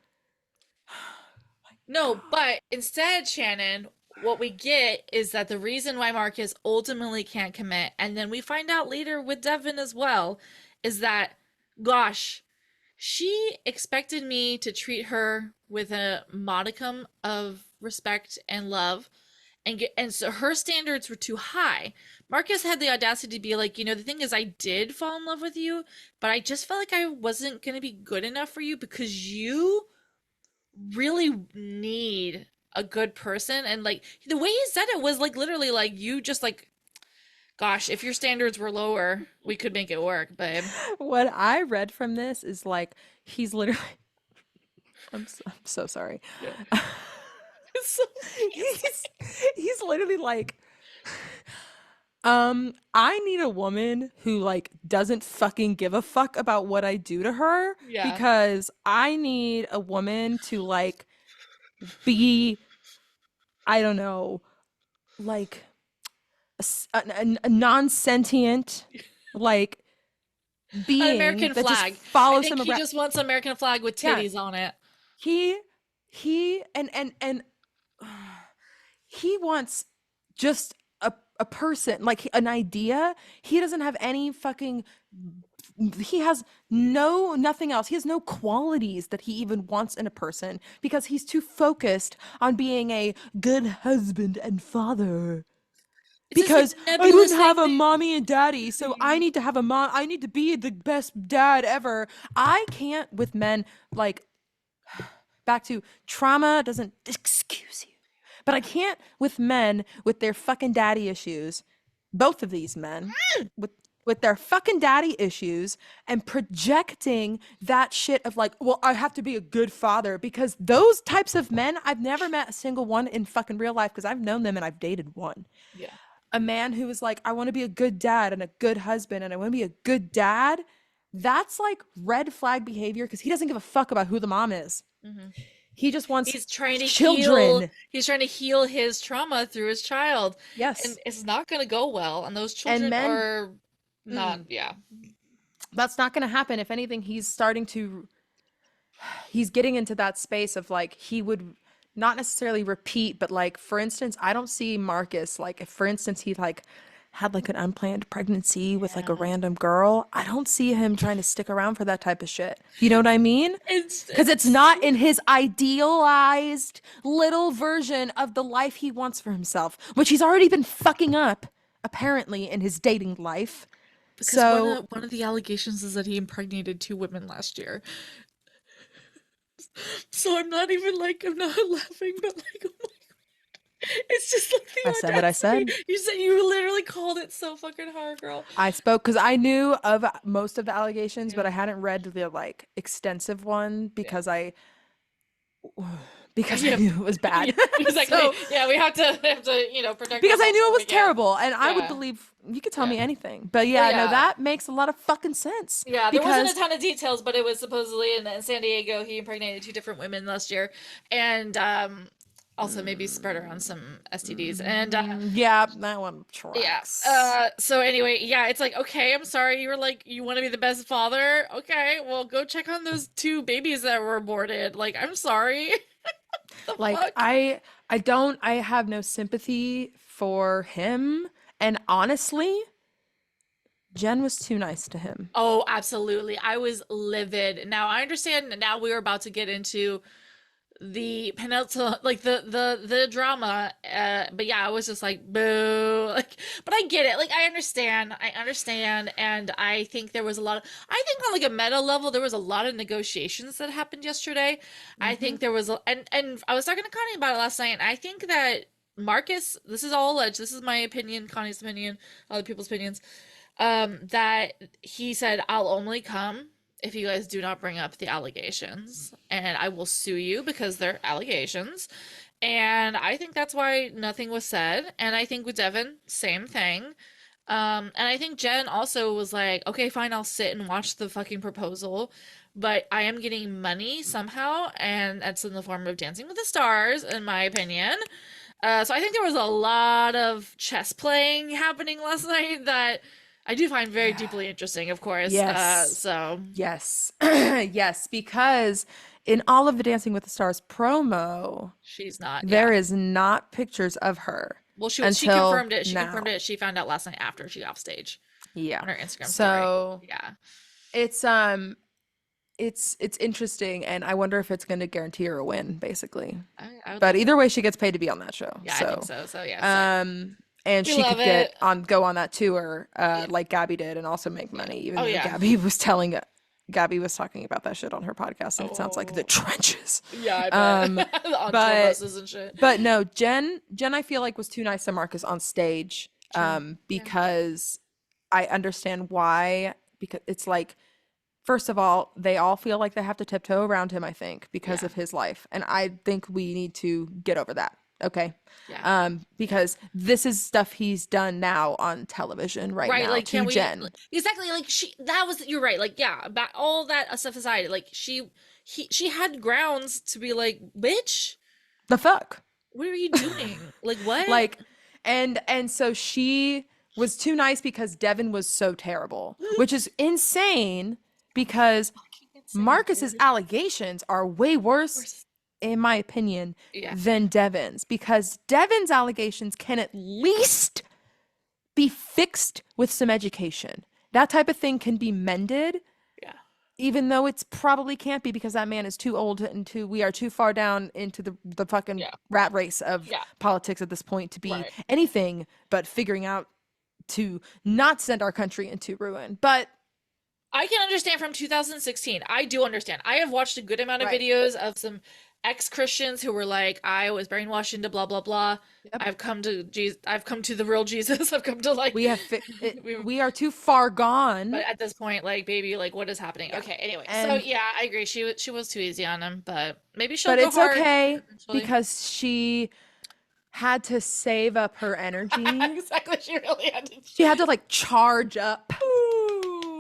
No, but instead, Shannon, what we get is that the reason why Marcus ultimately can't commit, and then we find out later with Devin as well, is that, gosh, she expected me to treat her with a modicum of respect and love, and so her standards were too high. Marcus had the audacity to be like, the thing is, I did fall in love with you, but I just felt like I wasn't going to be good enough for you because you really need a good person. And like the way he said it was like literally like, you just like, gosh, if your standards were lower, we could make it work, babe. What I read from this is like he's literally I'm so sorry. Yeah. He's literally like I need a woman who like doesn't fucking give a fuck about what I do to her because I need a woman to like be, I don't know, like a non-sentient like An being American that just flag. I follows think him he around. just wants an American flag with Yeah, titties on it. he he and he wants just a person, like an idea. He doesn't have any fucking, he has nothing else. He has no qualities that he even wants in a person because he's too focused on being a good husband and father. It's this like Because I nebulous didn't thing have a that mommy and daddy, so I need to have a mom. I need to be the best dad ever. I can't with men, like, back to trauma doesn't excuse you. But I can't with men with their fucking daddy issues. Both of these men with their fucking daddy issues and projecting that shit of like, well, I have to be a good father, because those types of men, I've never met a single one in fucking real life because I've known them and I've dated one. yeah. A man who is like, I want to be a good dad and a good husband and I want to be a good dad. That's like red flag behavior because he doesn't give a fuck about who the mom is. Mhm. He just wants He's trying to heal. children. He's trying to heal his trauma through his child, and Yes. it's not going to go well. And those And children men, are not. Yeah, that's not going to happen. If anything, he's getting into that space of like, he would not necessarily repeat, but like, for instance, I don't see Marcus, like, if for instance, he like had like an unplanned pregnancy with like a yeah. random girl, I don't see him trying to stick around for that type of shit. You know what I mean? Because it's It's not in his idealized little version of the life he wants for himself, which he's already been fucking up, apparently, in his dating life. because So, one of the allegations is that he impregnated 2 women last year. So I'm not laughing, but like, oh my, it's just like I the said what I audacity. said. You literally called it so fucking hard, girl. I spoke because I knew of most of the allegations, but Yeah, I hadn't read the like extensive one yeah. because I Yeah, knew it was yeah, bad. exactly. So Yeah, we have to, protect because I ourselves knew it when was we can. terrible, and I would Yeah, believe you could tell yeah. me anything. But Well, yeah, no, yeah, that makes a lot of fucking sense yeah. There wasn't a because ton of details, but it was supposedly in San Diego. He impregnated 2 different women last year, and also maybe spread around some STDs. And yeah, that one yeah. tracks. So anyway, yeah. It's like, okay, I'm sorry. You were like, you want to be the best father. Okay, well, go check on those 2 babies that were aborted. Like, I'm sorry. The Like fuck. I have no sympathy for him, and honestly, Jen was too nice to him. Oh, absolutely. I was livid. Now I understand now we were about to get into the penultimate like the drama. But yeah, I was just like boo. Like, but I get it. Like, I understand. I understand, and I think there was a lot of, I think on like a meta level there was a lot of negotiations that happened yesterday. I Mm-hmm. think there was and I was talking to Connie about it last night, and I think that Marcus, this is all alleged. This is my opinion, Connie's opinion, other people's opinions, that he said, I'll only come if you guys do not bring up the allegations, and I will sue you because they're allegations. And I think that's why nothing was said. And I think with Devin, same thing. And I think Jen also was like, okay, fine, I'll sit and watch the fucking proposal, but I am getting money somehow, and that's in the form of Dancing with the Stars, in my opinion. So I think there was a lot of chess playing happening last night that I do find very Yeah. deeply interesting, of course. Yes. So Yes. Yes, because in all of the Dancing with the Stars promo, she's not, there yeah. is not pictures of her Well, she until confirmed it. She confirmed now. it. She found out last night after she got off stage Yeah. on her Instagram story. So Yeah. it's it's interesting, and I wonder if it's going to guarantee her a win, basically. I would But love it. either way, she gets paid to be on that show. Yeah, I think So, so. So yeah, same. um, and We she love could get it. on go on that tour, Yeah. like Gabby did, and also make Yeah. money. Even Oh though yeah. Gabby was talking about that shit on her podcast, and it sounds like the Oh trenches. yeah, I bet. Um, On tour but buses and shit. no, Jen, I feel like was too nice to Marcus on stage, True. Yeah. because I understand why. Because it's like, first of all, they all feel like they have to tiptoe around him, I think, because Yeah. of his life. And I think we need to get over that. Okay. Yeah. Yeah. Because this is stuff he's done now on television right Right, now like, to can we Jen. exactly, like, that was, you're right, like, yeah, about all that stuff aside, like, she had grounds to be like, bitch, The fuck? what are you doing? Like, what? Like, And so she was too nice because Devin was so terrible, which is insane because Fucking insane, Marcus's dude. allegations are way worse, Worse. in my opinion, Yeah. than Devin's, because Devin's allegations can at least be fixed with some education. That type of thing can be mended, Yeah. even though it's probably can't be because that man is too old and we are too far down into the fucking Yeah. rat race of Yeah. politics at this point to be Right. anything but figuring out to not send our country into ruin. But I can understand from 2016. I do understand. I have watched a good amount of right. videos of some ex-Christians who were like, I was brainwashed into blah blah blah. Yep. I've come to Jesus. I've come to the real Jesus. I've come to like we We are too far gone. but at this point, like, baby, like, what is happening? Yeah. Okay, anyway, so And yeah, I agree. She was too easy on him, but maybe she'll but go it's hard okay eventually. because she had to save up her energy. Exactly, she really had to. She had to like charge up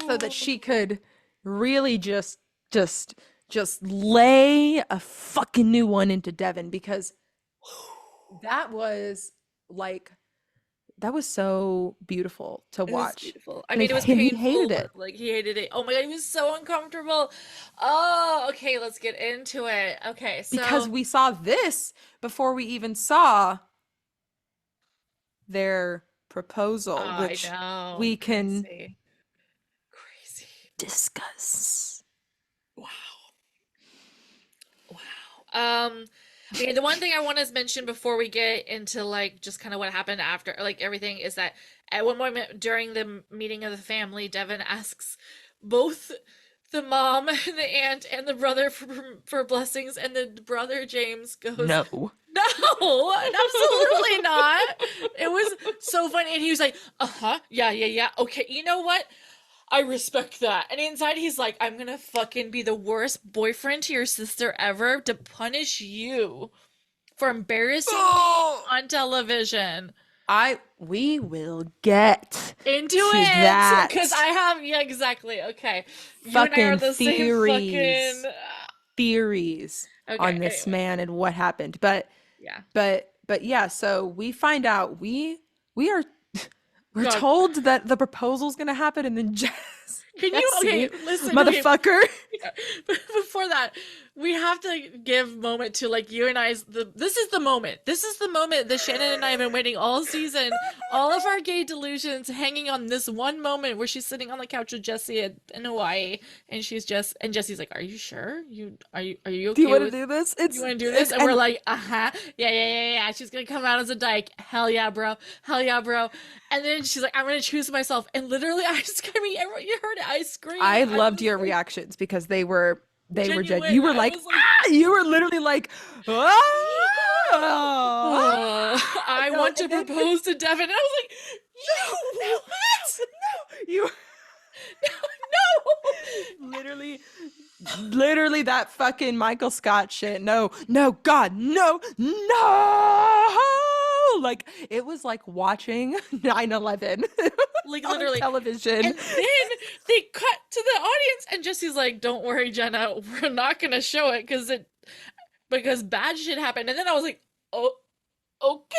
so that Ooh. she could really just just lay a fucking new one into Devin, because that was like that was so beautiful to It was watch. beautiful. I And mean, it was he hated painful, it but like he hated it. Oh my God, he was so uncomfortable. Oh, okay, let's get into it. Okay, because so we saw this before we even saw their proposal, I which know, we can crazy, crazy. discuss. Wow, wow. Okay, the one thing I want to mention before we get into like just kind of what happened after, like everything, is that at one moment during the meeting of the family, Devin asks both the mom and the aunt and the brother for blessings, and the brother James goes, No. "No, absolutely not." It was so funny, and he was like, "Uh-huh, yeah, yeah, yeah. Okay, you know what? I respect that." And inside he's like, "I'm gonna fucking be the worst boyfriend to your sister ever to punish you for embarrassing me Oh, on television." we will get Into to it, because I that. have, yeah, exactly. Okay, you and I are Fucking the same fucking. theories Okay, on this anyway, man and what happened. yeah. But yeah, so we find out we are we're God, told that the proposal's gonna happen, and then can you? Okay, Jesse, listen. Okay, motherfucker. yeah. Before that, we have to give moment to like you and I's this is the moment. This is the moment that Shannon and I have been waiting all season. All of our gay delusions hanging on this one moment where she's sitting on the couch with Jesse in Hawaii, and Jesse's like, "Are you sure? Are you Do you okay want to with do this? you want to do this?" And we're And like, "Uh-huh. Yeah, yeah, yeah, yeah. She's going to come out as a dyke. Hell yeah, bro. Hell yeah, bro." And then she's like, "I'm going to choose myself." And literally I screamed. Everyone, you heard it. I screamed. I I loved was your like, reactions because they were genuine. you were I like, was like, ah, you were literally like, ah, I no, want to and then propose to Devin. And I was like, no, you what? you No. literally that fucking Michael Scott shit. No, no, God, no, no. Like it was like watching 9/11 Like on literally. television. And then they cut to the audience, and Jesse's like, "Don't worry, Jenna. We're not gonna show it because bad shit happened." And then I was like, "Oh, okay.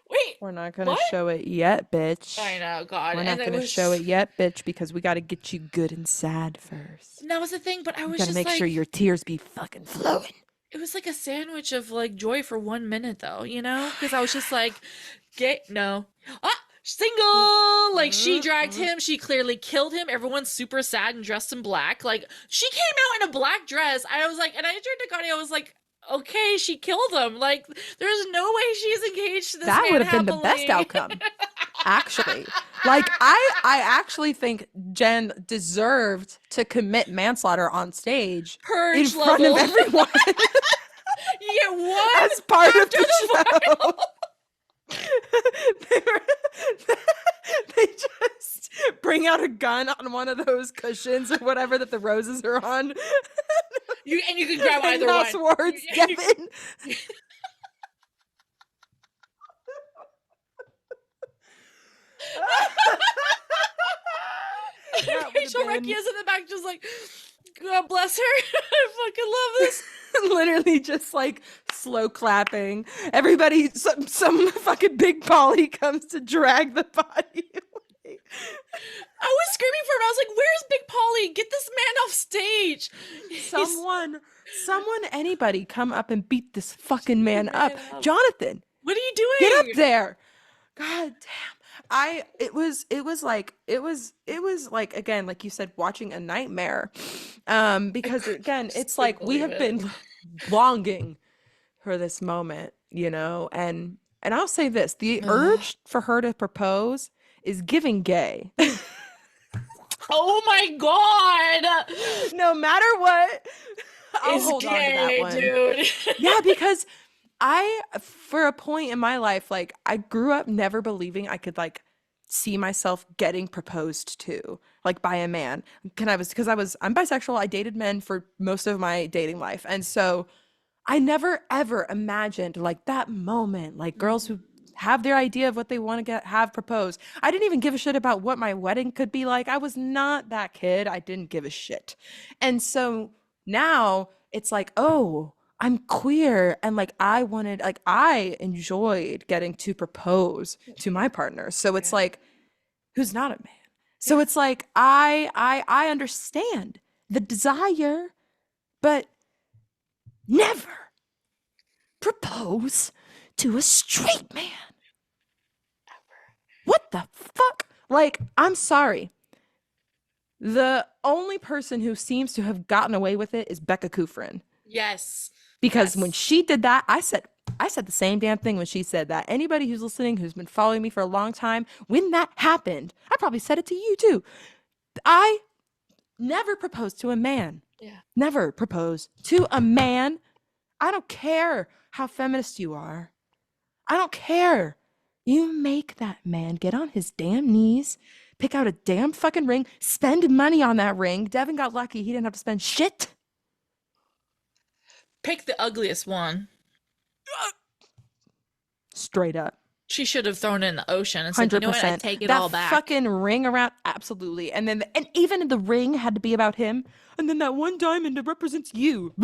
Wait, We're not gonna what?" show it yet, I bitch. know, God. We're And not it gonna show was it yet, bitch, because we gotta get you good and sad first. and that was the thing, but I We was gotta just make sure like, your tears be fucking flowing. it was like a sandwich of like joy for 1 minute though, you know? Because I was just like, get no. Ah, single! Like she dragged him, she clearly killed him. Everyone's super sad and dressed in black. Like she came out in a black dress. I was like, and I turned to Connie, I was like, okay, she killed him. Like, there's no way she's engaged to this That would man have been the best happily. outcome, actually. Like I actually think Jen deserved to commit manslaughter on stage in Purge front of level. everyone You get one as part of after the the show. final. they, were, they just bring out a gun on one of those cushions or whatever that the roses are on. You can grab And either mouse one. words, Devin. That would have Rachel been Recchi is in the back, just like, God bless her. I fucking love this. Literally just like slow clapping. Everybody, some fucking big Polly comes to drag the body away. I was screaming for him. I was like, "Where's Big Polly? Get this man off stage!" He's Someone, anybody come up and beat this fucking man up. man up. Jonathan, What are you get up doing? there. God damn. It was like, again, like you said, watching a nightmare. Because again, it's like we have been longing for this moment, and I'll say this, the urge for her to propose is giving gay. Oh my god! No matter what, I'll It's hold on to that gay, one. dude. Yeah, because for a point in my life, like I grew up never believing I could like see myself getting proposed to, like by a man. I'm bisexual. I dated men for most of my dating life. And so I never ever imagined like that moment, like girls who have their idea of what they want to have proposed. I didn't even give a shit about what my wedding could be like. I was not that kid. I didn't give a shit. And so now it's like, oh, I'm queer, and like I enjoyed getting to propose to my partner. So it's like, who's not a man. So it's like I understand the desire, but never propose to a straight man. What the fuck? Like, I'm sorry. The only person who seems to have gotten away with it is Becca Kufrin. Yes. Because when she did that, I said the same damn thing when she said that. Anybody who's listening, who's been following me for a long time, when that happened, I probably said it to you too. I never proposed to a man. Yeah. Never proposed to a man. I don't care how feminist you are. I don't care. You make that man get on his damn knees, pick out a damn fucking ring, spend money on that ring. Devin got lucky. He didn't have to spend shit. Pick the ugliest one. Straight up. She should have thrown it in the ocean and said, 100%. "You know what? I take it that all back." fucking ring around, absolutely. And then, and even the ring had to be about him. And then that one diamond that represents you.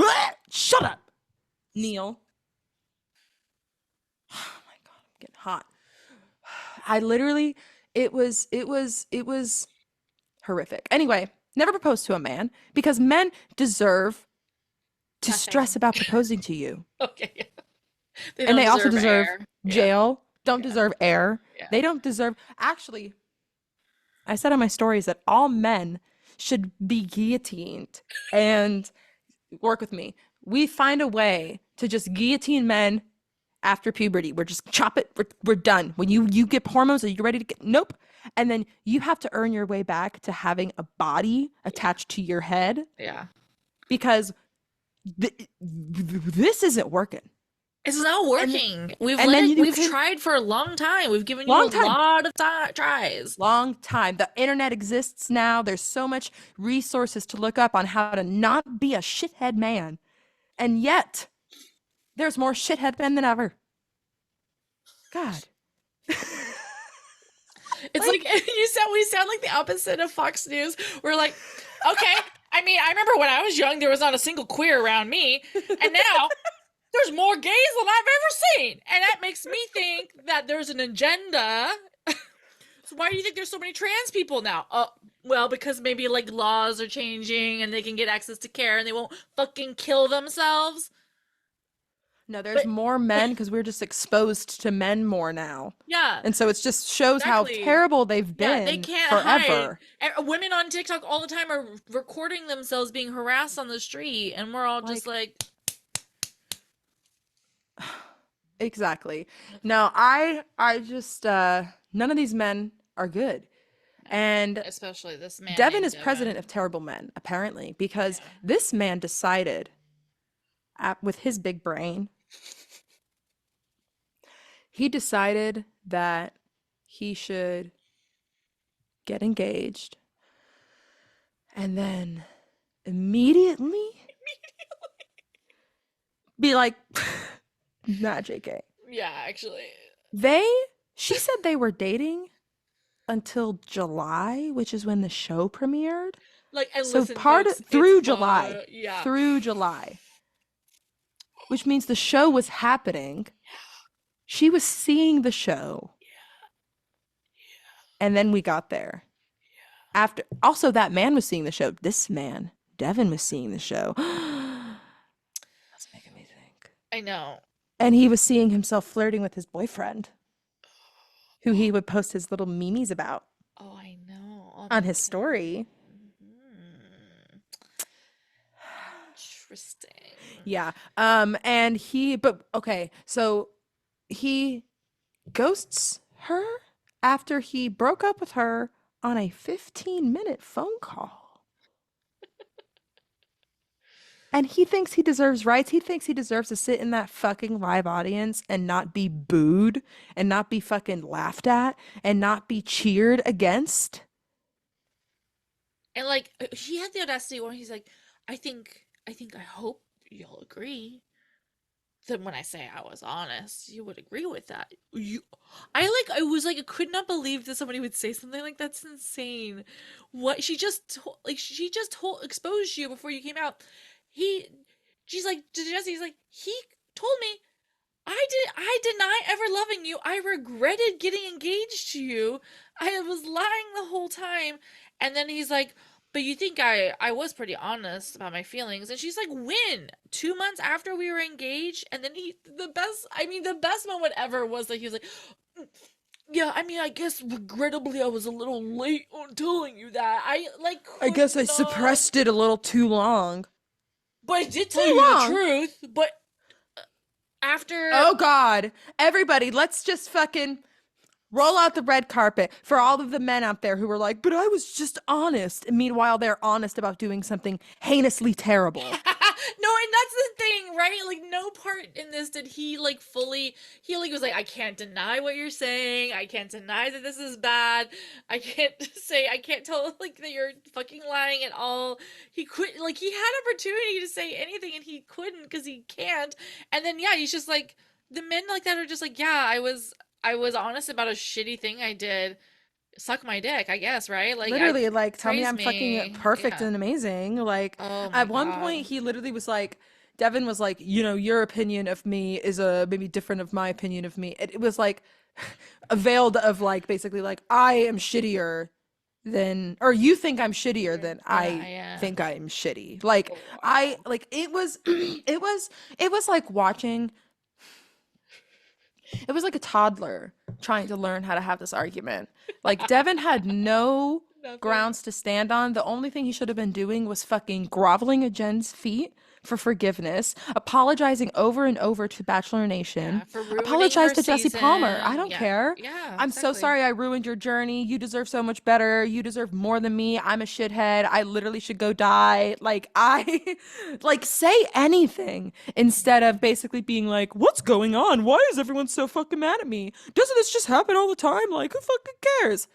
Shut up, Neil. Oh my god, I'm getting hot. I literally, it was horrific. Anyway, never propose to a man because men deserve to stress about proposing to you. Okay. Yeah. And they also deserve air. jail. Don't deserve air. Yeah. They don't deserve. Actually, I said on my stories that all men should be guillotined. And work with me. We find a way to just guillotine men after puberty. We're just chop it. We're done. When you get hormones, are you ready to get? Nope. And then you have to earn your way back to having a body attached to your head. Yeah. Because this isn't working. It's not working. We've tried for a long time. We've given you a lot of tries. Long time. The internet exists now. There's so much resources to look up on how to not be a shithead man. And yet, there's more shithead men than ever. God. It's like we sound like the opposite of Fox News. We're like, okay, I mean, I remember when I was young, there was not a single queer around me. And now there's more gays than I've ever seen. And that makes me think that there's an agenda. So why do you think there's so many trans people now? Well, because maybe like laws are changing and they can get access to care and they won't fucking kill themselves. No, there's more men because we're just exposed to men more now. Yeah. And so it just shows how terrible they've been they can't forever. Hide. Women on TikTok all the time are recording themselves being harassed on the street, and we're all just like... Exactly. No, I just, none of these men are good. And especially this man. Devin is president of terrible men, apparently, because this man decided with his big brain, he decided that he should get engaged and then immediately be like, not JK. Yeah, actually. She said they were dating until July, which is when the show premiered. Like, and so listen, through July. yeah. Through July. which means the show was happening. She was seeing the show. And then we got there. After also that man was seeing the show. This man, Devin, was seeing the show. That's making me think. I know. And he was seeing himself flirting with his boyfriend, who he would post his little memes about. Oh, I know. On his story. Interesting. Yeah. And so he ghosts her after he broke up with her on a 15-minute phone call. And he thinks he deserves rights. He thinks he deserves to sit in that fucking live audience and not be booed and not be fucking laughed at and not be cheered against. And like he had the audacity where he's like, I hope you'll agree that when I say I was honest, you would agree with that. I could not believe that somebody would say something like that's insane. What she just exposed you before you came out. She's like, to Jesse, he's like, he told me I deny ever loving you. I regretted getting engaged to you. I was lying the whole time. And then he's like, but you think I was pretty honest about my feelings. And she's like, when? 2 months after we were engaged? And then the best moment ever was like, he was like, yeah, I mean, I guess regrettably I was a little late on telling you that. I guess I suppressed it a little too long. But I did tell you the truth. But after... Oh, God. Everybody, let's just fucking... roll out the red carpet for all of the men out there who were like, but I was just honest. And meanwhile, they're honest about doing something heinously terrible. No, and that's the thing, right? Like, no part in this did he, like, fully... He, like, was like, I can't deny what you're saying. I can't deny that this is bad. I can't tell, like, that you're fucking lying at all. He couldn't... Like, he had opportunity to say anything, and he couldn't because he can't. And then, yeah, he's just like... The men like that are just like, yeah, I was honest about a shitty thing I did. Suck my dick, I guess, right? Like, literally, like, tell me I'm fucking perfect and amazing. Like, at one point, he literally was like, Devin was like, you know, your opinion of me is maybe different of my opinion of me. It was like a veiled of like, basically like, I am shittier than, or you think I'm shittier than I think I'm shitty. Like, it was like watching... It was like a toddler trying to learn how to have this argument. Like, Devin had no grounds to stand on. The only thing he should have been doing was fucking groveling at Jen's feet for forgiveness, apologizing over and over to Bachelor Nation, apologize to Jesse Palmer. I don't care. Yeah, I'm so sorry I ruined your journey. You deserve so much better. You deserve more than me. I'm a shithead. I literally should go die. Like, like, say anything instead of basically being like, what's going on? Why is everyone so fucking mad at me? Doesn't this just happen all the time? Like, who fucking cares?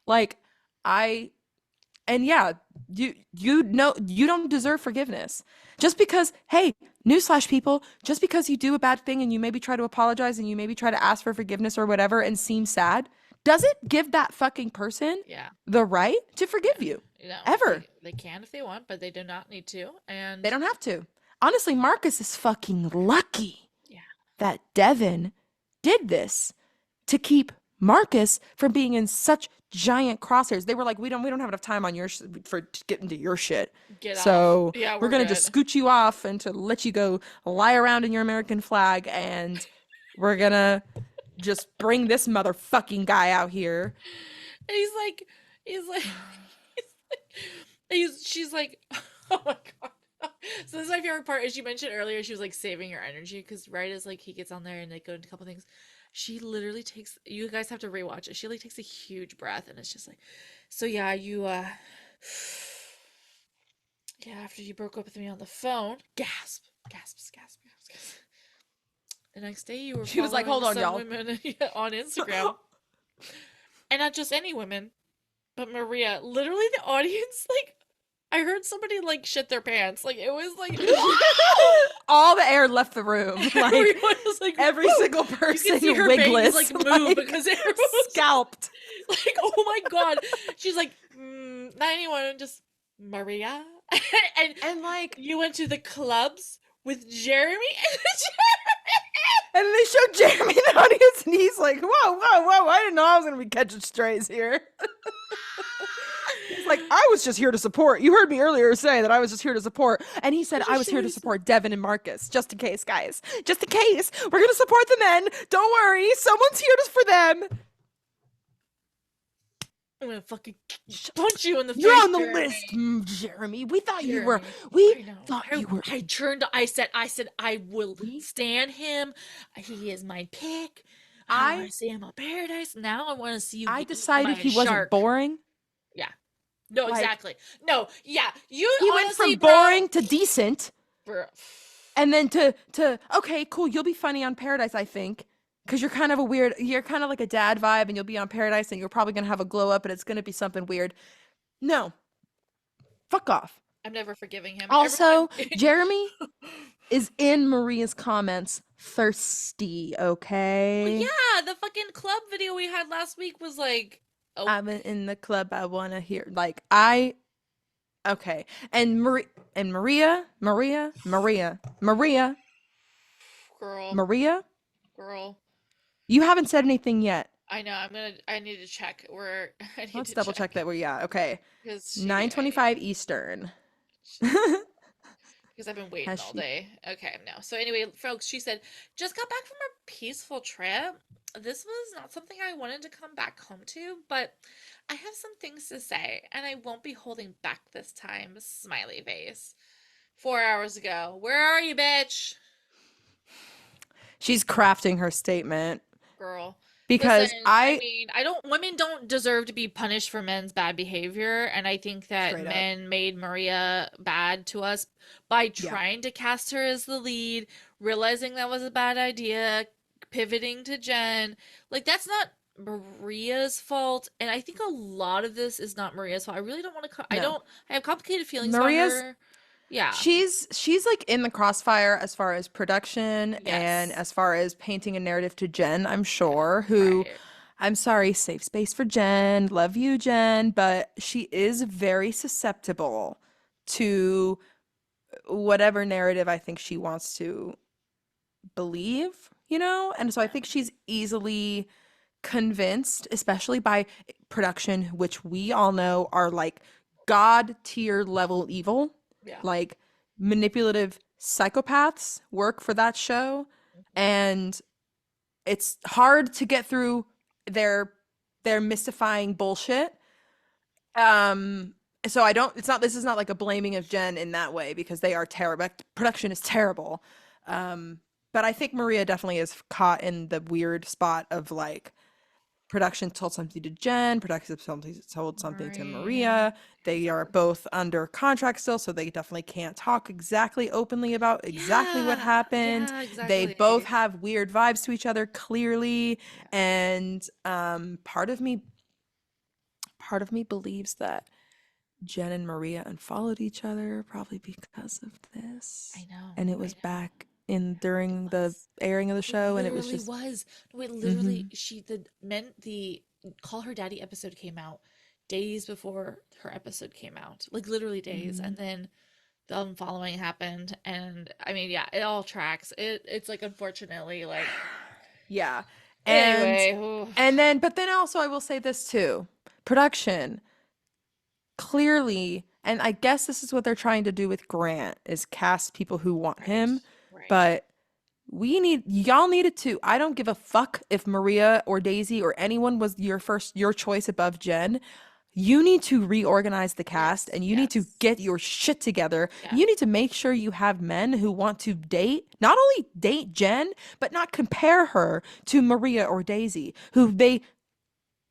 Like, and yeah, you know, you don't deserve forgiveness. Just because, hey, newsflash people, just because you do a bad thing and you maybe try to apologize and you maybe try to ask for forgiveness or whatever and seem sad, doesn't give that fucking person the right to forgive you. Ever. They can if they want, but they do not need to. And they don't have to. Honestly, Marcus is fucking lucky that Devin did this to keep Marcus from being in such giant crosshairs. They were like, we don't have enough time on your for to get into your shit. So we're gonna just scoot you off and to let you go lie around in your American flag, and we're gonna just bring this motherfucking guy out here. And she's like, oh my God. So this is my favorite part. As you mentioned earlier, she was like saving her energy because right as like he gets on there and they go into a couple things, she literally takes, you guys have to rewatch it, she like takes a huge breath and it's just like, so yeah, you after you broke up with me on the phone, gasps. The next day you were she was like, hold on, y'all, women on Instagram. And not just any women, but Maria. Literally the audience, like, I heard somebody like shit their pants. Like, it was like all the air left the room. Like, everyone was like, every single person, you can see her wigless, like move because everyone was scalped. Like, oh my God. She's like, not anyone, just Maria. and like, you went to the clubs with Jeremy and And they showed Jeremy in the audience, and he's like, whoa, whoa, whoa, I didn't know I was going to be catching strays here. He's like, I was just here to support. You heard me earlier say that I was just here to support. And he said, I was here to support Devin and Marcus, just in case, guys. Just in case. We're going to support the men. Don't worry. Someone's here for them. I'm gonna fucking punch you in the face. You're on the Jeremy. list, Jeremy. We thought Jeremy. you were. I said I will stand him. He is my pick. I want to see him on Paradise. Now I want to see you. I decided he wasn't boring. Yeah. No, exactly. No, yeah. He went from boring to decent. Bro. And then to okay, cool. You'll be funny on Paradise, I think. Because you're kind of like a dad vibe, and you'll be on Paradise, and you're probably going to have a glow up, and it's going to be something weird. No. Fuck off. I'm never forgiving him. Also, Jeremy is in Maria's comments thirsty, okay? Well, yeah, the fucking club video we had last week was like... Oh. I'm in the club, I want to hear... Okay. And Maria... Girl. You haven't said anything yet. I know. I need to check. Let's double check that. Okay. 9:25 Eastern. Because I've been waiting all day. Okay, no. So anyway, folks, she said, just got back from a peaceful trip. This was not something I wanted to come back home to, but I have some things to say, and I won't be holding back this time. Smiley face. 4 hours ago. Where are you, bitch? She's crafting her statement. Girl. Because women don't deserve to be punished for men's bad behavior, and I think that men made Maria bad to us by trying to cast her as the lead, realizing that was a bad idea, pivoting to Jen. Like, that's not Maria's fault, and I think a lot of this is not Maria's fault. I really don't want to I have complicated feelings about her. Yeah. She's like in the crossfire as far as production and as far as painting a narrative to Jen, I'm sure, who I'm sorry, safe space for Jen. Love you, Jen, but she is very susceptible to whatever narrative I think she wants to believe, And so I think she's easily convinced, especially by production, which we all know are like God tier level evil. Yeah. Like manipulative psychopaths work for that show, and it's hard to get through their mystifying bullshit. So this is not like a blaming of Jen in that way, because they are terrible. Production is terrible. But I think Maria definitely is caught in the weird spot of like, production told something to Jen, production told something to Maria. They are both under contract still, so they definitely can't talk exactly openly about exactly what happened. Yeah, exactly. They both have weird vibes to each other, clearly. And part of me believes that Jen and Maria unfollowed each other probably because of this. I know. And it was back during the airing of the show, and it was just no, it literally the Call Her Daddy episode came out days before her episode came out, like literally days, and then the unfollowing happened, and I mean, yeah, it all tracks. It's like, unfortunately, like, yeah. Anyway, but then also I will say this too: production clearly, and I guess this is what they're trying to do with Grant, is cast people who want him. But y'all needed to. I don't give a fuck if Maria or Daisy or anyone was your choice above Jen. You need to reorganize the cast, and you need to get your shit together. You need to make sure you have men who want to not only date Jen, but not compare her to Maria or Daisy, who they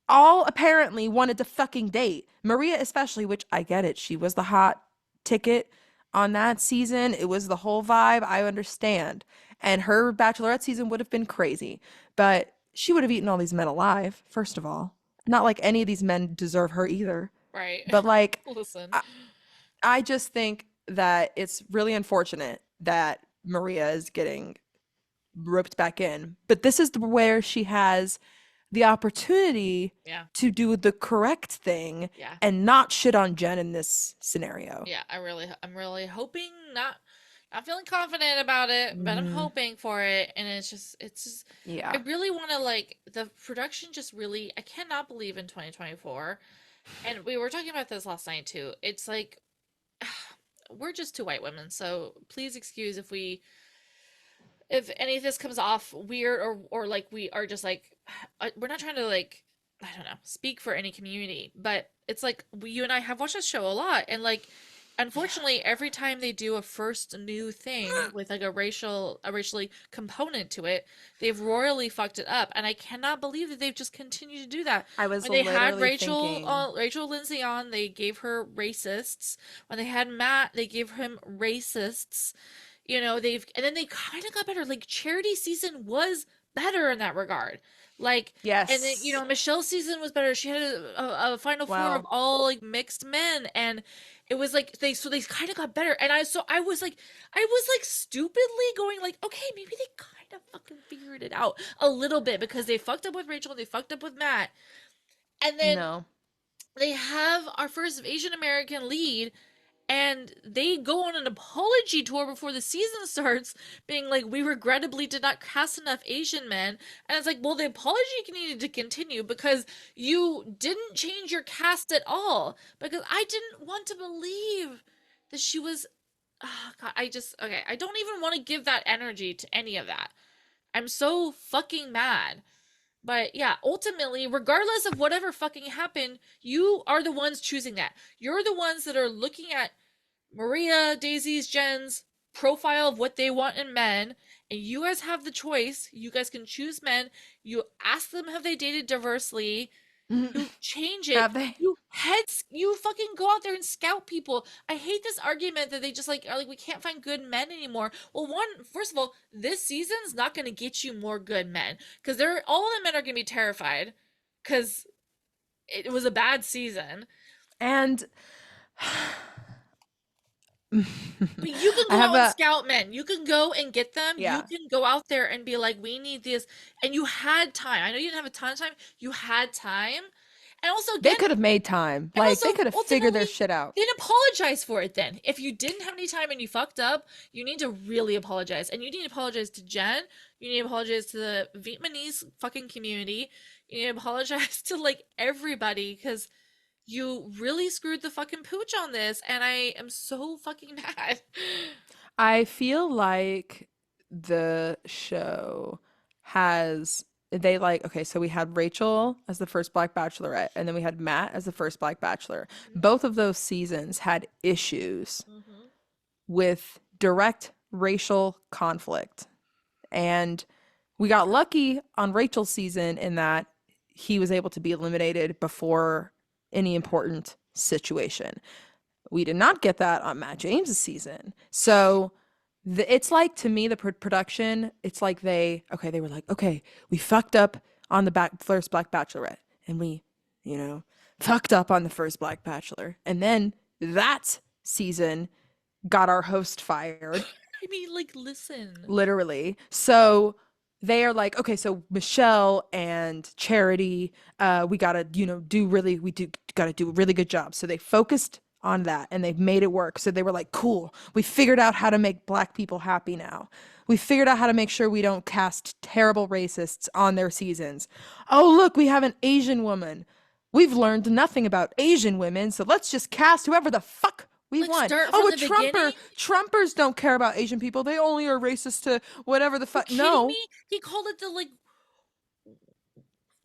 all apparently wanted to fucking date. Maria especially, which I get it. She was the hot ticket on that season. It was the whole vibe. I understand. And her Bachelorette season would have been crazy, but she would have eaten all these men alive, first of all. Not like any of these men deserve her either. Right. But like, listen, I just think that it's really unfortunate that Maria is getting roped back in. But this is where she has the opportunity to do the correct thing and not shit on Jen in this scenario. Yeah, I'm really hoping not. I'm feeling confident about it, but I'm Hmm. hoping for it. And it's just, I Yeah. really want to like the production just really, I cannot believe in 2024. And we were talking about this last night too. It's like, we're just two white women. So please excuse if any of this comes off weird or like we are just like, we're not trying to like, I don't know, speak for any community, but it's like you and I have watched this show a lot, and like Yeah. unfortunately every time they do a first new thing with like a racially component to it, they've royally fucked it up, and I cannot believe that they've just continued to do that. I was When they had literally thinking, Rachel Lindsay on, they gave her racists. When they had Matt, they gave him racists. They've and then they kind of got better. Like Charity season was better in that regard. Like, and then yes. Michelle's season was better. She had a final four of Well, all like mixed men, and it was like they kind of got better. And I was like stupidly going like, okay, maybe they kind of fucking figured it out a little bit because they fucked up with Rachel, they fucked up with Matt, and then no. they have our first Asian American lead, and they go on an apology tour before the season starts, being like, we regrettably did not cast enough Asian men. And it's like, well, the apology needed to continue because you didn't change your cast at all. Because I didn't want to believe that she was. Oh, God, okay, I don't even want to give that energy to any of that. I'm so fucking mad. But yeah, ultimately, regardless of whatever fucking happened, you are the ones choosing that. You're the ones that are looking at Maria, Daisy's, Jen's profile of what they want in men, and you guys have the choice. You guys can choose men. You ask them have they dated diversely. You change it. Have they? You fucking go out there and scout people. I hate this argument that they just like are like we can't find good men anymore. Well, first of all, this season's not going to get you more good men because they're all the men are going to be terrified because it was a bad season. And But you can I go have out and a scout men. You can go and get them. You yeah. can go out there and be like, we need this. And you had time. I know you didn't have a ton of time. You had time. And also, They again, could have made time. and Like also, they could have figured their ultimately, shit out. then apologize for it then. If you didn't have any time and you fucked up, you need to really apologize. And you need to apologize to Jen. You need to apologize to the Vietnamese fucking community. You need to apologize to like everybody because you really screwed the fucking pooch on this. And I am so fucking mad. I feel like the show has they like okay, so we had Rachel as the first Black Bachelorette, and then we had Matt as the first Black Bachelor. Both of those seasons had issues Mm-hmm. with direct racial conflict. And we got lucky on Rachel's season in that he was able to be eliminated before any important situation. We did not get that on Matt James's season. So it's like to me the production, it's like they were like, okay, we fucked up on the first Black Bachelorette, and we, you know, fucked up on the first Black Bachelor, and then that season got our host fired, I mean, like, listen. literally. So they are like, okay, so Michelle and Charity, we gotta, we do gotta do a really good job. So they focused on that and they've made it work. So they were like, cool, we figured out how to make Black people happy now. We figured out how to make sure we don't cast terrible racists on their seasons. Oh, look, we have an Asian woman. We've learned nothing about Asian women, so let's just cast whoever the fuck we Like, want. start Oh, from a the beginning. Trumpers don't care about Asian people. They only are racist to whatever the You fuck. kidding No. me? He called it the, like,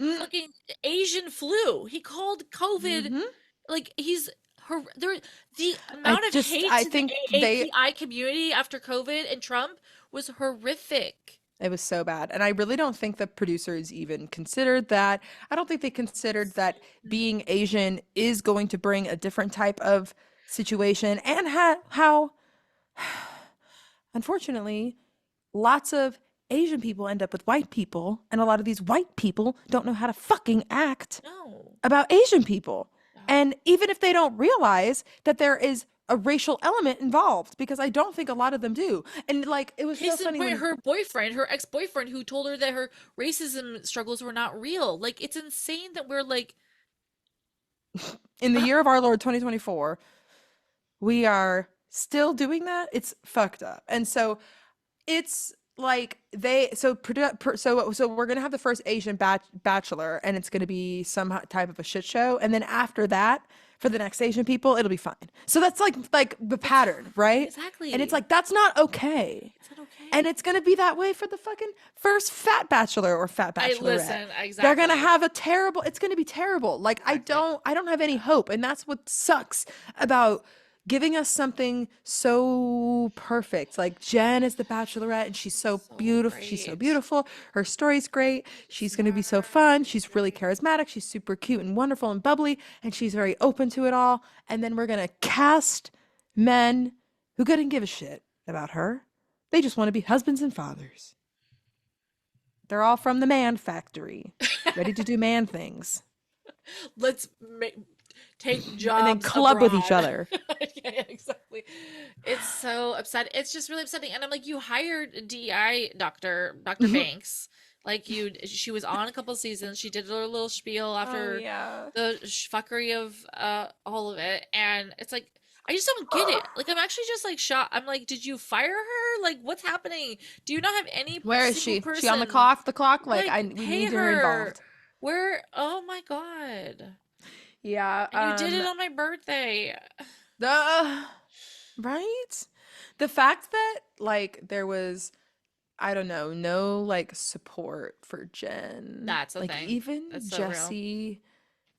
Mm, fucking Asian flu. He called COVID, mm-hmm. like, the amount of hate I to the think AAPI community after COVID and Trump was horrific. it was so bad. And I really don't think the producers even considered that. I don't think they considered that being Asian is going to bring a different type of situation and how unfortunately, lots of Asian people end up with white people, and a lot of these white people don't know how to fucking act No. about Asian people. No. And even if they don't realize that there is a racial element involved, because I don't think a lot of them do. And like, it was so Case in funny point, when her ex-boyfriend, who told her that her racism struggles were not real. Like, it's insane that we're like, in the year of our Lord 2024, we are still doing that, it's fucked up. And so it's like so we're gonna have the first Asian bachelor, and it's gonna be some type of a shit show, and then after that, for the next Asian people, it'll be fine. So that's like the It's pattern, right? And it's exactly. like that's not okay. It's not And okay. it's gonna be that way for the fucking first fat bachelor or fat I bachelorette. listen, They're gonna exactly. have a terrible, it's gonna be terrible. Like Exactly. I don't have any hope. And that's what sucks about giving us something so perfect. Like Jen is the bachelorette and she's so So beautiful. She's so great. beautiful. Her story's great. She's gonna be so Smart. fun. She's really charismatic. She's super cute and wonderful and bubbly, and she's very open to it all. And then we're gonna cast men who couldn't give a shit about her. They just want to be husbands and fathers. They're all from the man factory, ready to do man things Let's make take and then jobs club with each abroad. other. Yeah, exactly. It's so upsetting. It's just really upsetting. And I'm like, you hired DEI Dr. Banks. Like she was on a couple seasons. She did her little spiel Oh after yeah. the fuckery of all of it. And it's like, I just don't get it. Like, I'm actually just like shocked. I'm like, did you fire her? Like, what's happening? Do you not have any Where is single she? She on the person? clock? The clock? Like Like, we pay need her her. involved. Where? Oh my God. Yeah. And you did it on my birthday. The right. The fact that like there was, I don't know, no like support for Jen. That's the Like thing. even That's so real. Jesse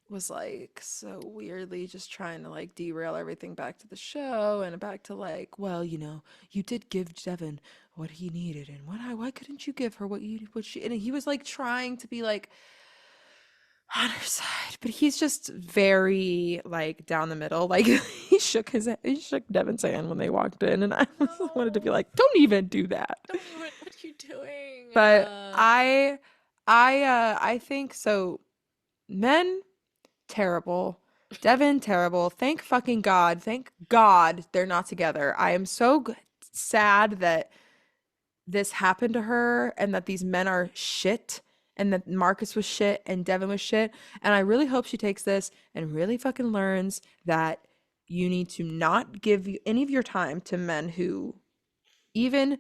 was like so weirdly just trying to like derail everything back to the show and back to like, well, you know, you did give Devin what he needed, and why couldn't you give her what she, and he was like trying to be like on her side, but he's just very like down the middle. Like he shook Devin's hand when they walked in, and I wanted to be No, like, don't even do that. don't even. What are you doing? But I think so. Men terrible. Devin, terrible. Thank fucking God. Thank God they're not together. I am so sad that this happened to her and that these men are shit and that Marcus was shit and Devin was shit. And I really hope she takes this and really fucking learns that you need to not give any of your time to men who even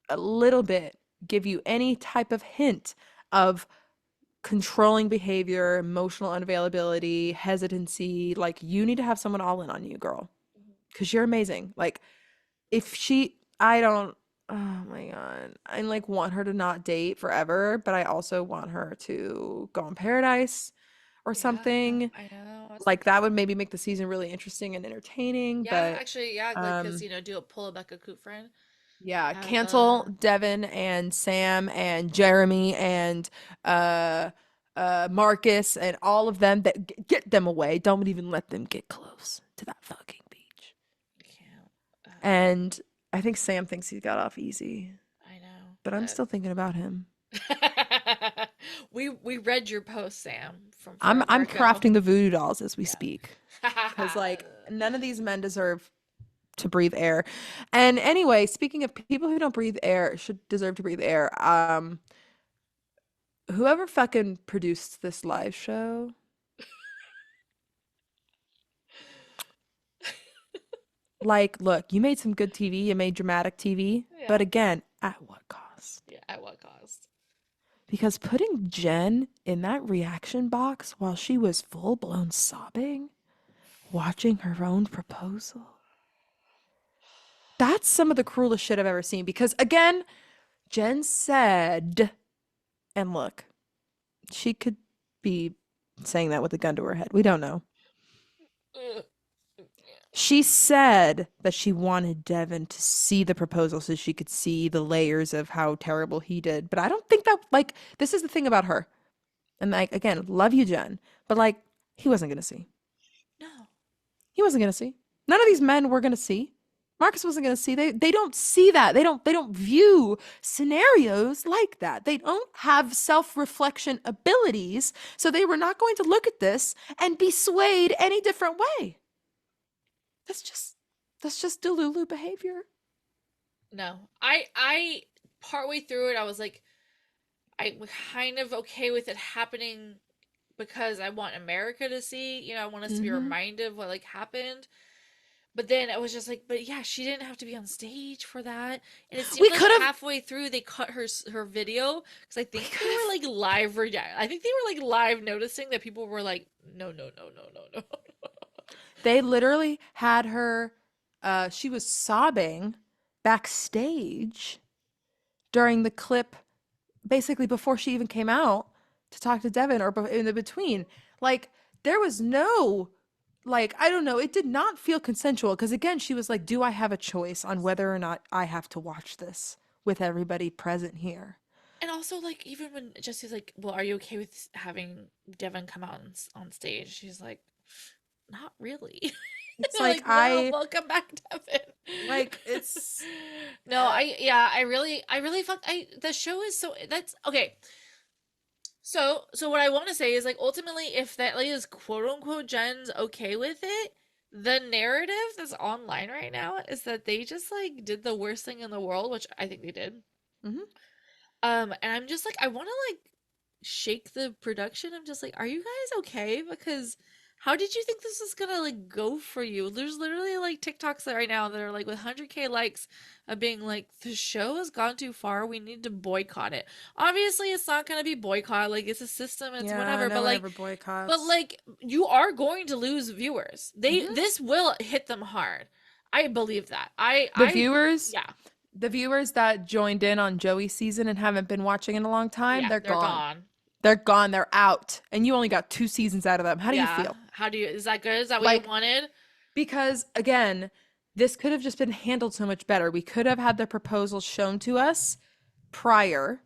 a little bit give you any type of hint of controlling behavior, emotional unavailability, hesitancy. Like you need to have someone all in on you, girl, because you're amazing. Like if she, I don't, oh my God, I like want her to not date forever, but I also want her to go on Paradise or Yeah, something. I know. I was Like thinking that would that. maybe make the season really interesting and entertaining. Yeah, But actually, yeah, like, cause um do a pull a Becca Kufrin yeah, as cancel a. Devin and Sam and Jeremy and uh Marcus and all of them, that get them away. Don't even let them get close to that fucking beach. I can't. And I think Sam thinks he got off easy, I know, but I'm but still thinking about him. we read your post, Sam, from I'm forever ago. crafting the voodoo dolls as we Yeah. speak, because like none of these men deserve to breathe air. And anyway, speaking of people who don't breathe air should deserve to breathe air, whoever fucking produced this live show, like, look, you made some good TV, you made dramatic TV, but Yeah. again, at what cost? Yeah. At what cost? Because putting Jen in that reaction box while she was full blown sobbing, watching her own proposal, that's some of the cruelest shit I've ever seen. Because again, Jen said, and look, she could be saying that with a gun to her head. We don't know. Ugh. She said that she wanted Devin to see the proposal so she could see the layers of how terrible he did. But I don't think that, like, this is the thing about her. And, like, again, love you, Jen. But, like, he wasn't going to see. No. He wasn't going to see. None of these men were going to see. Marcus wasn't going to see. They don't see that. They don't view scenarios like that. They don't have self-reflection abilities. So they were not going to look at this and be swayed any different way. That's just Delulu behavior. No. I partway through it, I was like, I'm kind of okay with it happening because I want America to see. I want us to be Mm-hmm. reminded of what like happened. But then I was just like, but yeah, she didn't have to be on stage for that. And it seemed We like could have. halfway through they cut her video because I We think could they were have. like live. I think they were like live noticing that people were like, no, no, no, no, no, no. They literally had her. She was sobbing backstage during the clip, basically before she even came out to talk to Devin, or in the between. Like there was no, like, I don't know, it did not feel consensual because again, she was like, "Do I have a choice on whether or not I have to watch this with everybody present here?" And also, like, even when Jesse's like, well, are you okay with having Devin come out on stage? She's like, not really. It's They're like like, well, welcome back, Devin. it's No, yeah, I really felt the show is so that's okay. So what I want to say is like ultimately, if that like is quote unquote Jen's okay with it, the narrative that's online right now is that they just like did the worst thing in the world, which I think they did. Mhm. And I'm just like, I want to like shake the production. I'm just like, are you guys okay? Because how did you think this was gonna like go for you? There's literally like TikToks right now that are like with 100K likes of being like, the show has gone too far. We need to boycott it. Obviously, it's not gonna be boycott. Like it's a system. It's Yeah, whatever. no one ever But boycotts. like, you are going to lose viewers. Mhm. This will hit them hard. I believe that. The viewers, Yeah, the viewers that joined in on Joey's season and haven't been watching in a long time, yeah, they're they're gone. gone. They're gone. They're out. And you only got 2 seasons out of them. How do you Yeah. feel? How do you, is that good? Is that what you Like, wanted? because again, this could have just been handled so much better. We could have had the proposal shown to us prior.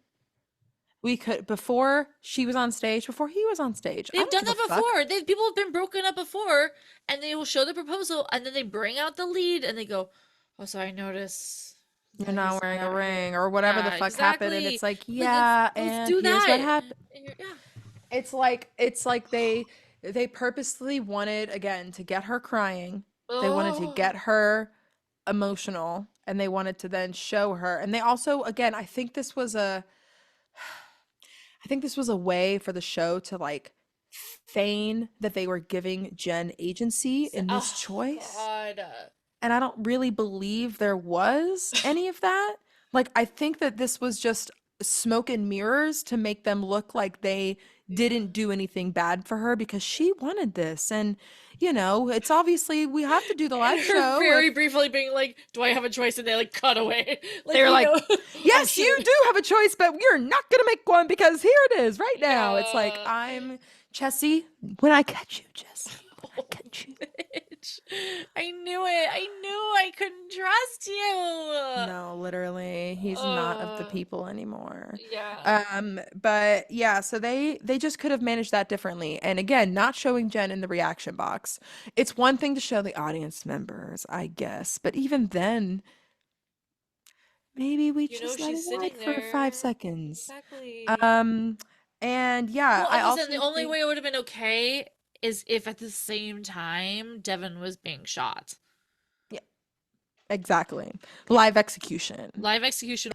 We could, before she was on stage, before he was on stage. I They've don't done give a that fuck. before. People have been broken up before, and they will show the proposal, and then they bring out the lead, and they go, "Oh, so I noticed You're that he's not wearing a not." ring or whatever the Yeah, fuck happened. And it's exactly. like, Like yeah, let's and do here's what that. happened. Yeah. It's like they purposely wanted again to get her crying. They wanted to Oh, get her emotional and they wanted to then show her. And they also again, I think this was a way for the show to like feign that they were giving Jen agency in this oh choice. God. And I don't really believe there was any of that. Like, I think that this was just smoke and mirrors to make them look like they didn't do anything bad for her because she wanted this. And, it's obviously we have to do the And live her show very if briefly being like, "Do I have a choice?" And they like cut away. they Like, were like, I'm yes, sure. you do have a choice, but you're not going to make one because here it is right now. It's like, Yeah. I'm Chessie, when I catch you, Jessie, when I Oh, catch you. bitch. I knew it. I knew I couldn't trust you. No, literally, he's not of the Uh, people anymore. yeah. But yeah, so they just could have managed that differently. And again, not showing Jen in the reaction box. It's one thing to show the audience members, I guess, but even then, maybe we You know just let it she's ride sitting for five there. seconds. Exactly. Um, and yeah, Well, I and listen, the also only think, way it would have been okay is if at the same time Devin was being shot. yeah, exactly. Yeah. Live execution. Live execution.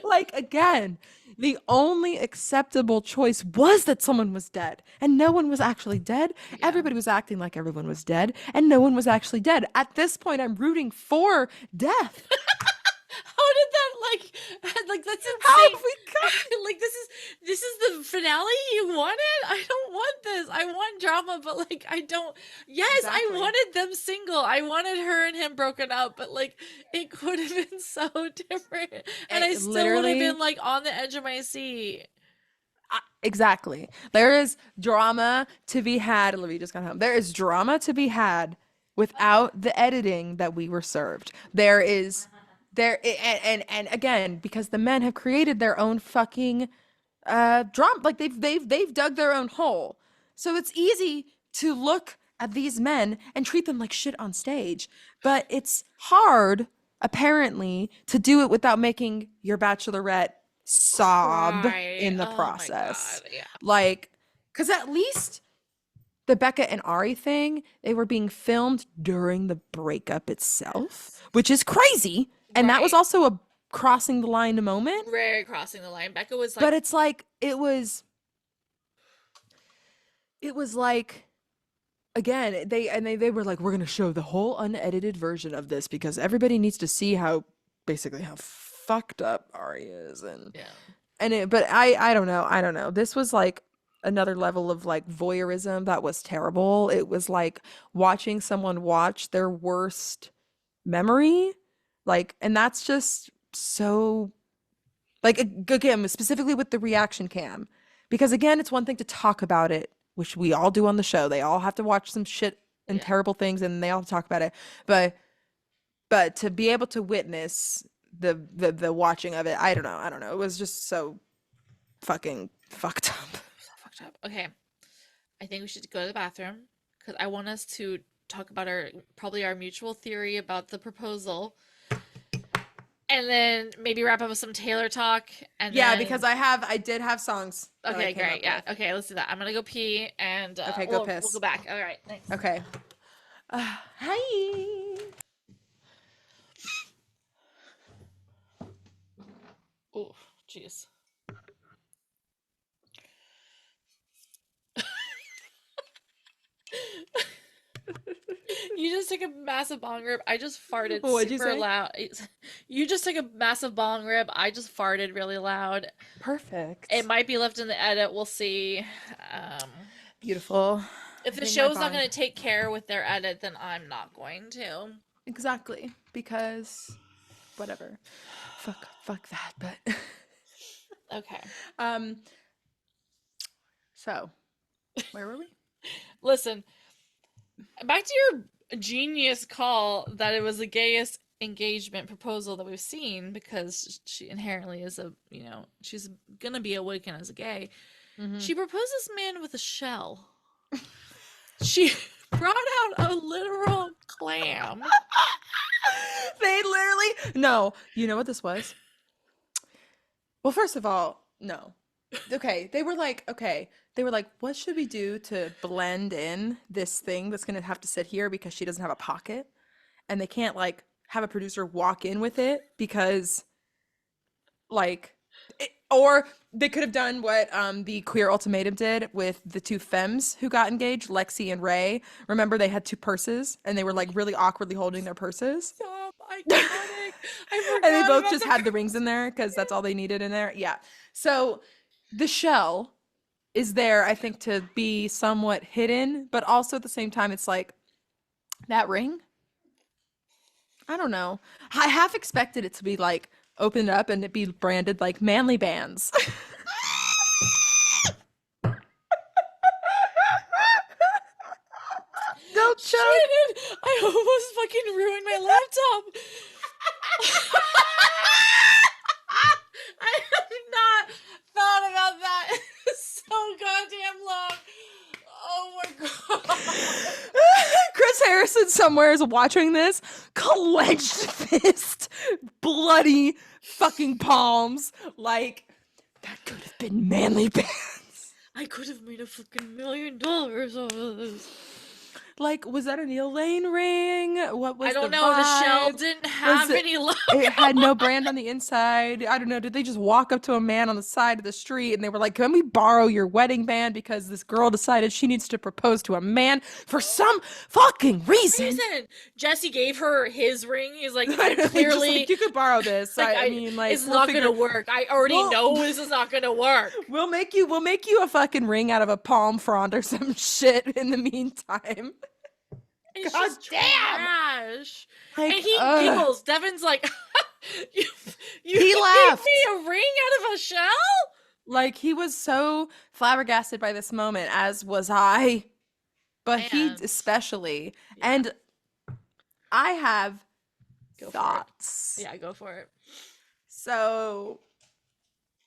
Like again, the only acceptable choice was that someone was dead, and no one was actually dead. Yeah. Everybody was acting like everyone was dead, and no one was actually dead. At this point, I'm rooting for death. How did that like that's How insane. have we got? Like this is the finale you wanted? I don't want this. I want drama, but like I don't. Yes, I Exactly. wanted them single. I wanted her and him broken up, but like it could have been so different. And I still would have been Literally, like on the edge of my seat. exactly. There is drama to be had. Olivia just got home. There is drama to be had without the editing that we were served. And again, because the men have created their own fucking drama, like they've dug their own hole. So it's easy to look at these men and treat them like shit on stage, but it's hard apparently to do it without making your bachelorette sob Cry. in the Oh my process. God. Yeah. Like, because at least the Becca and Ari thing, they were being filmed during the breakup itself, Yes. which is crazy. And that was Right. also a crossing the line moment. Very crossing the line. Becca was But like, it's like it was like again, they were like, we're gonna show the whole unedited version of this because everybody needs to see how basically how fucked up Ari is, Yeah. but I don't know. This was like another level of like voyeurism that was terrible. It was like watching someone watch their worst memory, like, and that's just so like again, specifically with the reaction cam, because again, it's one thing to talk about it, which we all do on the show. They all have to watch some shit and Yeah. terrible things, and they all talk about it. But to be able to witness the watching of it, I don't know. It was just so fucking fucked up. So fucked up. Okay. I think we should go to the bathroom because I want us to talk about our probably our mutual theory about the proposal, and then maybe wrap up with some Taylor talk, and Yeah, then because I did have songs that I okay, came great, up yeah, with. okay, let's do that. I'm gonna go pee, and Okay, go we'll go piss. back. All right, thanks. Okay. Hi. Oh, jeez. You just took a massive bong rip. I just farted What'd you super say? loud. You just took a massive bong rip. I just farted really loud. It Perfect. might be left in the edit. We'll see. Um, Beautiful. if I the think my show's not bong. going to take care with their edit, then I'm not going to. Exactly. Because whatever. Fuck that. But Okay. um so where were we? Listen, back to your genius call that it was the gayest engagement proposal that we've seen because she inherently is a, she's going to be awakened as a gay. Mm-hmm. She proposed this man with a shell. She brought out a literal clam. They literally no. You know what this was? Well, first of all, no. Okay, they were like, what should we do to blend in this thing that's gonna have to sit here because she doesn't have a pocket, and they can't like have a producer walk in with it because like or they could have done what the Queer Ultimatum did with the two femmes who got engaged, Lexi and Ray. Remember they had two purses and they were like really awkwardly holding their purses. Stop. And Iconic. I they forgot both about just the had the rings in there because that's all they needed in there. Yeah. So the shell is there, I think, to be somewhat hidden, but also at the same time, it's like that ring. I don't know. I half expected it to be like opened up and it be branded like manly bands. Don't choke. Shannon, I almost fucking ruined my laptop. I have not thought about that in so goddamn long. Oh my god. Chris Harrison somewhere is watching this, clenched fist, bloody fucking palms. Like, that could have been manly bands. I could have made a fucking $1,000,000 off of this. Like, was that a Neil Lane ring? What I was the don't know. The shell vibe? didn't Was have it? any logo. It had no brand on the inside. I don't know. Did they just walk up to a man on the side of the street and they were like, "Can we borrow your wedding band because this girl decided she needs to propose to a man for some fucking reason?" Jesse gave her his ring. He's like, I Just clearly like, you could borrow this. like I mean, like, it's we'll not figure. gonna work. I already We'll know this is not gonna work. we'll make you a fucking ring out of a palm frond or some shit in the meantime. It's God just damn. trash. Like, And he giggles. Devin's like, you, you He gave laughed. me a ring out of a shell? Like, he was so flabbergasted by this moment, as was I, but he And especially. yeah, And I have go for it. thoughts. Yeah, go for it. So,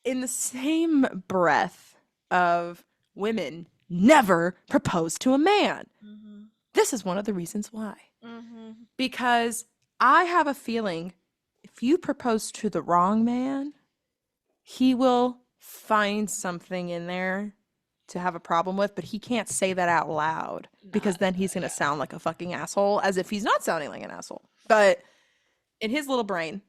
in the same breath of women never propose to a man, this is one of the reasons why. Because I have a feeling if you propose to the wrong man, he will find something in there to have a problem with, but he can't say that out loud because then he's going to sound like a fucking asshole, as if he's not sounding like an asshole. But in his little brain,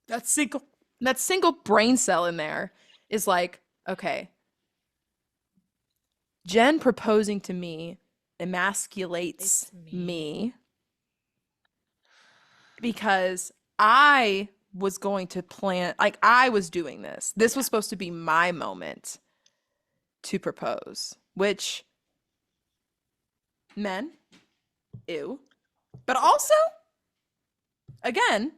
that single brain cell in there is like, okay, Jen proposing to me emasculates It's me. me because I was going to plan, like I was doing this. This was supposed to be my moment to propose, which men, ew. But also, again,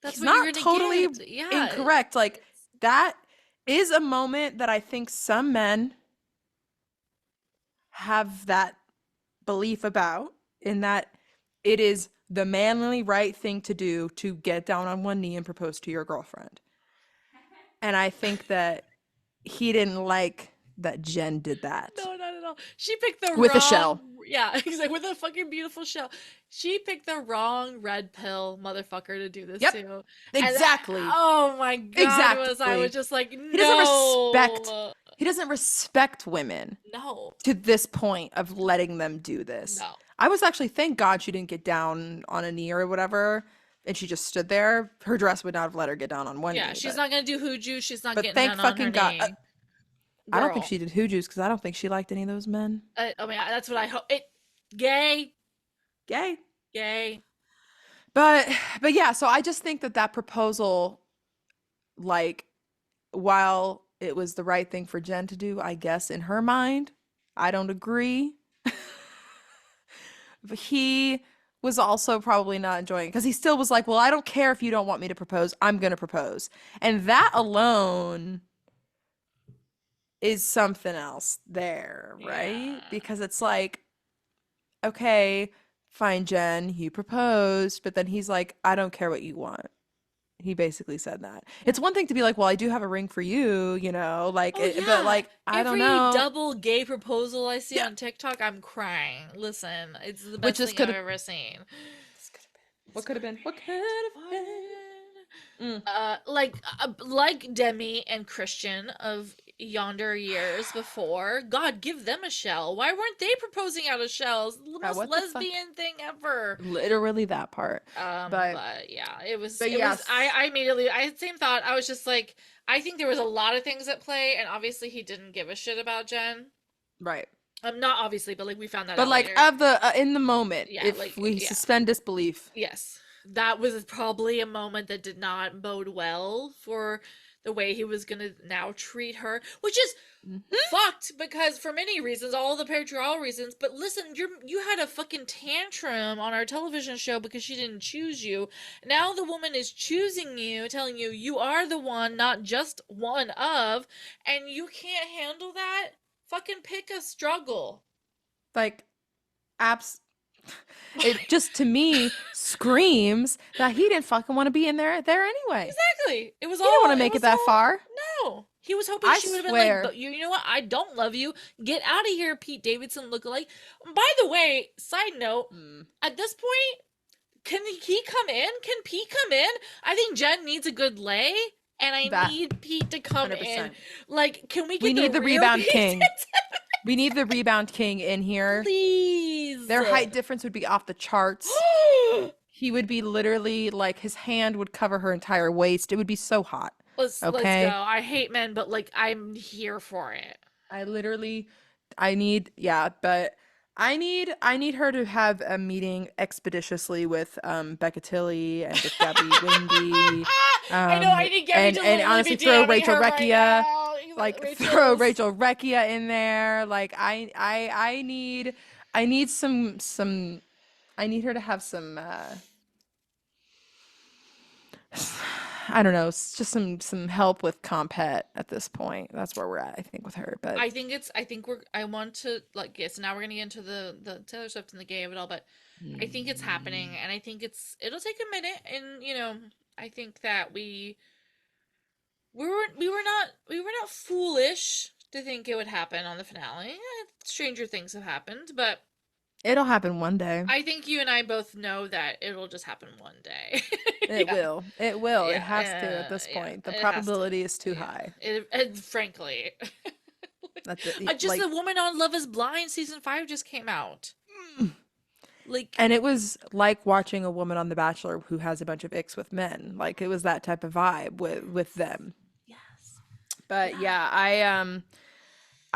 That's he's what you're not gonna totally get. Yeah. incorrect. Like It's, that is a moment that I think some men have that belief about, in that it is the manly right thing to do to get down on one knee and propose to your girlfriend. And I think that he didn't like that Jen did that no, not at all. She picked the with a shell. wrong. Yeah, exactly. With a fucking beautiful shell. She picked the wrong red pill motherfucker to do this Yep, to. And exactly. oh my God, I was Exactly. just like, He doesn't respect no, he doesn't respect women no, to this point of letting them do this. no. I was actually, thank God she didn't get down on a knee or whatever, and she just stood there. Her dress would not have let her get down on one Yeah, knee, she's not gonna do hooju. She's not but getting thank down on her fucking God. knee. I don't think Girl. she did hooju's because I don't think she liked any of those men. I mean, that's what I hope. Gay, Gay. gay. But yeah, so I just think that that proposal, like, while it was the right thing for Jen to do, I guess in her mind, I don't agree. But he was also probably not enjoying it because he still was like, well, I don't care if you don't want me to propose. I'm going to propose. And that alone is something else there, right? Yeah. Because it's like, okay, fine, Jen, you proposed, but then he's like, I don't care what you want. He basically said that. It's one thing to be like, well, I do have a ring for you, like, Oh but yeah. like, I don't Every know. double gay proposal I see Yeah, on TikTok, I'm crying. Listen, it's the which best this thing could I've have, ever seen. this could have been, It's what could have gonna been, be what could have been. like Demi and Christian of yonder years before. God, give them a shell. Why weren't they proposing out of shells? The most What the fuck? lesbian thing ever. Literally that part. But But yeah, it was yes, I immediately I had the same thought. I was just like, I think there was a lot of things at play, and obviously he didn't give a shit about Jen. right. Not obviously, but like we found that But out like later. of the in the moment, Yeah, if like we yeah. suspend disbelief, Yes. That was probably a moment that did not bode well for the way he was going to now treat her, which is mhm, fucked because for many reasons, all the patriarchal reasons. But listen, you had a fucking tantrum on our television show because she didn't choose you. Now the woman is choosing you, telling you you are the one, not just one of, and you can't handle that. Fucking pick a struggle. like abs. It just to me screams that he didn't fucking want to be in there anyway. Exactly. He didn't want to make it that far. No. He was hoping I she would have been like, swear. but you know what? I don't love you. Get out of here, Pete Davidson lookalike. By the way, side note, Mm, at this point, can he come in? Can Pete come in? I think Jen needs a good lay, and I that need Pete to come in. 100%. Like, can we We get the need the real rebound Pete? king. We need the rebound king in here. Please. Their height difference would be off the charts. He would be literally like his hand would cover her entire waist. It would be so hot. Let's go. Okay. I hate men, but like I'm here for it. I literally I need yeah, but I need her to have a meeting expeditiously with Becca Tilly and with Gabby Windey. I know I need Gabby to And literally honestly be throw DMing Rachel her right Recchia. now. Like throw Rachel's. Rachel Recchia in there. Like I need some I need her to have some I don't know, just some help with compet at this point. That's where we're at, I think, with her. But I think I want to like yes, now we're gonna get into the Taylor Swift and the gay of it all, but I think it's happening and I think it'll take a minute and I think that we were not foolish to think it would happen on the finale. Stranger things have happened, but it'll happen one day. I think you and I both know that it'll just happen one day. It Yeah. will. It will. It Yeah, has to at this yeah, point. The it has to. probability is too Yeah, high. frankly, That's it. just the woman on Love Is Blind season 5 just came out. Like, And it was like watching a woman on The Bachelor who has a bunch of icks with men. Like it was that type of vibe with them. yes, But yeah. yeah,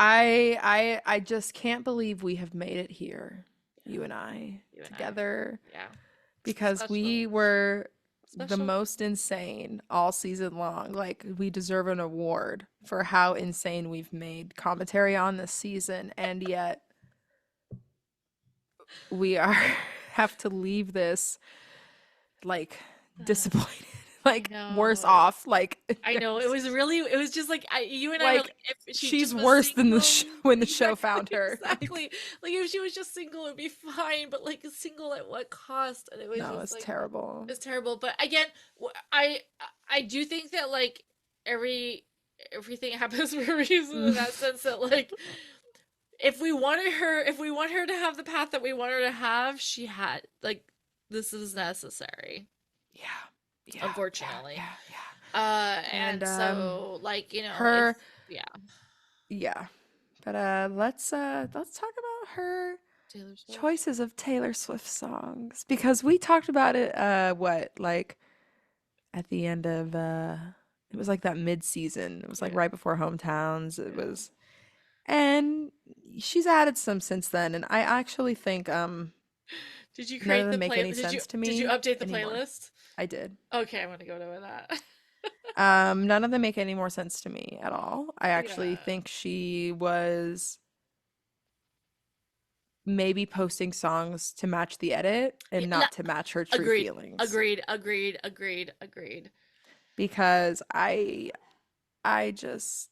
I just can't believe we have made it here, Yeah, you and I, you and I. together, Yeah. because we Special. were the Special. most insane all season long. Like, we deserve an award for how insane we've made commentary on this season, and yet we are have to leave this like disappointed, I like worse know. off. Like, I know. It there's was really, it was just like you and I were like like, if she she's just was worse than the single, show when the show exactly, found her. Like, exactly. Like if she was just single, it'd be fine. But like single at what cost? And it was no, just it's like terrible. it's terrible. But again, I do think that like every everything happens for a reason in that sense that like if we want her to have the path that we want her to have, she had like this is necessary, Yeah, yeah, yeah, unfortunately. yeah, yeah. And And so like, it's her, yeah, yeah. But let's talk about her Taylor Swift. choices of Taylor Swift songs, because we talked about it what, like at the end of it was like that mid-season. It was like Yeah. right before Hometowns. It Yeah. was, and she's added some since then, and I actually think Did you none of create them the make play? any sense to Did you me update the anymore. playlist? I did. Okay, I'm gonna go over that. None of them make any more sense to me at all. I actually Yeah. think she was maybe posting songs to match the edit Yeah, and not to match her true agreed. feelings. Agreed. Agreed. Agreed. Agreed. Because I just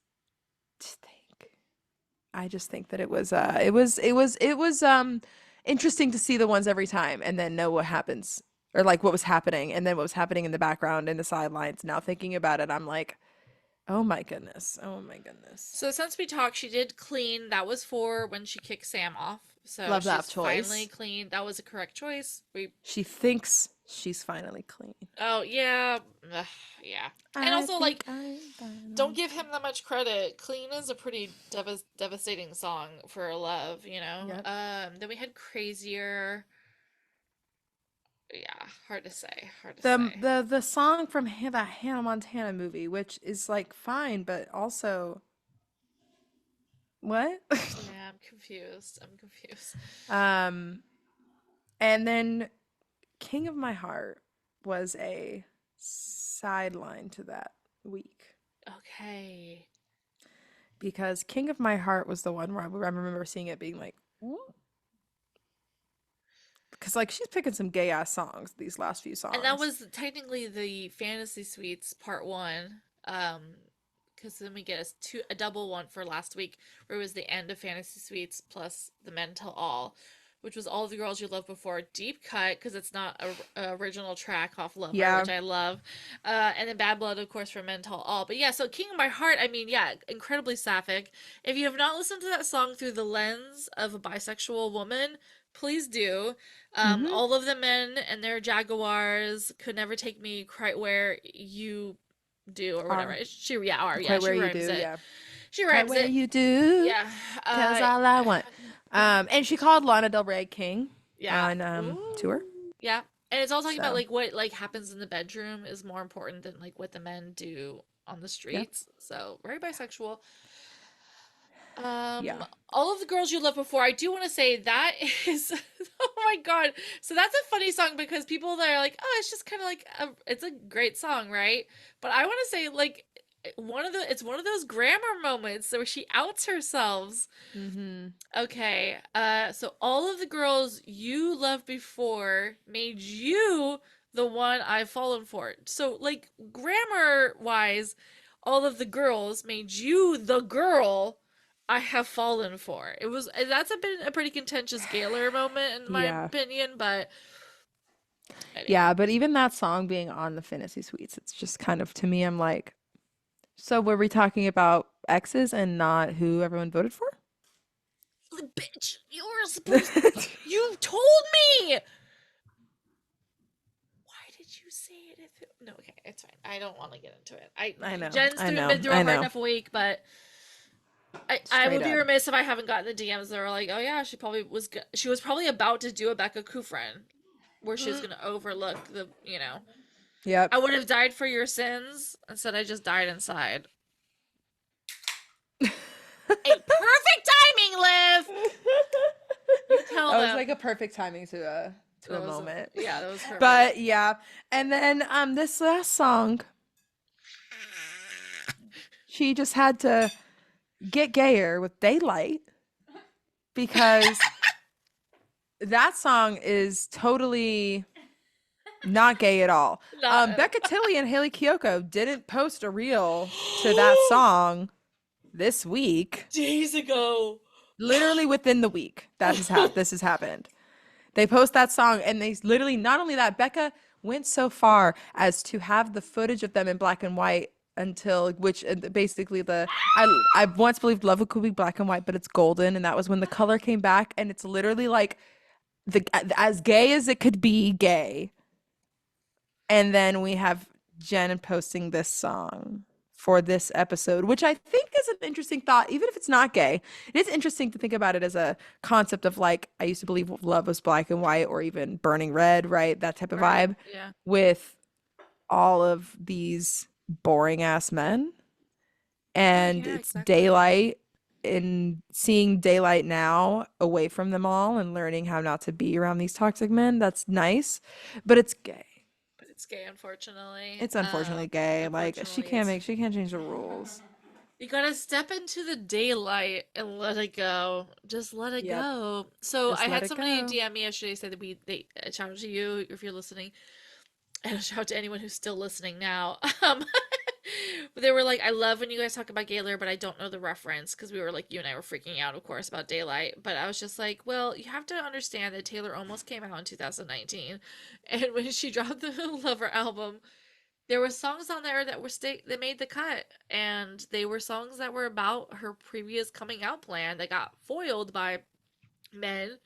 think that it was interesting to see the ones every time and then know what happens, or like what was happening, and then what was happening in the background in the sidelines. Now thinking about it, I'm like, oh my goodness. Oh my goodness. So since we talked, she did clean. That was for when she kicked Sam off. So Love that she's finally choice. clean. That was a correct choice. We She thinks she's finally clean. Oh yeah. Ugh, yeah. And I also think like I'm don't finally give him that much credit. Clean is a pretty devastating song for love, you know. Yep. Then we had Crazier. Yeah, hard to say. Hard to The say. the the song from that Hannah Montana movie, which is like fine, but also what? Yeah, I'm confused. I'm confused. um, and then King of My Heart was a sideline to that week, Okay. because King of My Heart was the one where I remember seeing it being like, because like she's picking some gay ass songs these last few And that songs. was technically the Fantasy Suites part one. Because then we get a double one for last week, where it was the end of Fantasy Suites plus the Men Tell All, which was All the Girls You Loved Before, deep cut because it's not a original track off Lover, Yeah. which I love, and then Bad Blood, of course, for Men Tell All. But yeah, so King of My Heart, I mean, yeah, incredibly sapphic. If you have not listened to that song through the lens of a bisexual woman, please do. Mm-hmm. All of the men and their jaguars could never take me quite where you do, or whatever. Are Yeah, quite she where you rhymes do, it. yeah. She Quite rhymes where it. you do, Yeah. 'cause Uh all I want. And she called Lana Del Rey king yeah. on tour. Ooh. Yeah. And it's all talking about So like what like happens in the bedroom is more important than like what the men do on the yeah, streets. So very bisexual. yeah. All of the girls you loved before, I do want to say that is, oh my god. So that's a funny song because people that are like, oh, it's just kind of like it's a great song, right? But I want to say like it's one of those grammar moments where she outs herself. Mm-hmm. Okay, so all of the girls you loved before made you the one I've fallen for. So, like, grammar wise, all of the girls made you the girl I have fallen for. That's been a pretty contentious Gaylor moment in my Yeah. opinion, but Yeah, anyway. but even that song being on the Fantasy Suites, it's just kind of, to me, I'm like, so were we talking about exes and not who everyone voted for? Bitch, you were supposed you told me! Why did you say it if it... No, okay, it's fine. I don't want to get into it. I know, Jen's I know, been through a I hard know. enough week, but I Straight would be up. remiss if I haven't gotten the DMs that were like, oh yeah, she was probably about to do a Becca Kufrin, where she was gonna overlook the Yep. I would have died for your sins. Instead, I just died inside. A perfect Liv. You tell That was them. like a perfect timing to a That was moment. yeah, that was perfect. But yeah. And then this last song, she just had to get gayer with Daylight because that song is totally not gay at all. Not at Becca Tilly and Haley Kiyoko didn't post a reel to that song this week. days ago. Literally within the week that this has happened. They post that song and they literally, not only that, Becca went so far as to have the footage of them in black and white until which basically I once believed love could be black and white, but it's golden, and that was when the color came back, and it's literally like the as gay as it could be gay. And then we have Jen posting this song for this episode, which I think is an interesting thought, even if it's not gay. It is interesting to think about it as a concept of like, I used to believe love was black and white or even burning red, right? That type of Right. vibe Yeah. with all of these boring ass men. And Yeah, it's exactly. Daylight, in seeing Daylight now away from them all and learning how not to be around these toxic men. That's nice, but it's gay. But it's gay, unfortunately. It's unfortunately gay. Like Unfortunately, it's she can't change the rules. you gotta step into the daylight and let it go. Just let it Yep. go. So Just I let had it somebody go. DM me yesterday say that they a shout out to you if you're listening, and a shout out to anyone who's still listening now. But they were like, I love when you guys talk about Gaylor, but I don't know the reference because we were like, you and I were freaking out, of course, about Daylight. But I was just like, well, you have to understand that Taylor almost came out in 2019, and when she dropped the Lover album, there were songs on there that were that made the cut, and they were songs that were about her previous coming out plan that got foiled by men.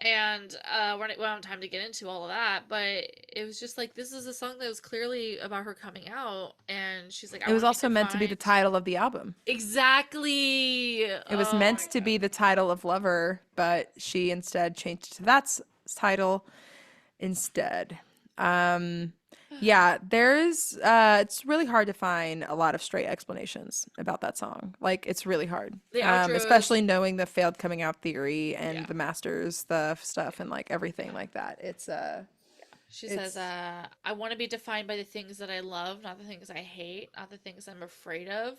And we don't have time to get into all of that, but it was just like this is a song that was clearly about her coming out, and she's like, I It was want to be also meant to be the defined. title of the album. Exactly. It was Oh meant my to god. be the title of Lover, but she instead changed it to that title instead. Um, yeah, there's it's really hard to find a lot of straight explanations about that song. Like it's really hard. The outro is Especially knowing the failed coming out theory and yeah. the masters, the stuff and like everything like that. She says, It's I want to be defined by the things that I love, not the things I hate, not the things I'm afraid of.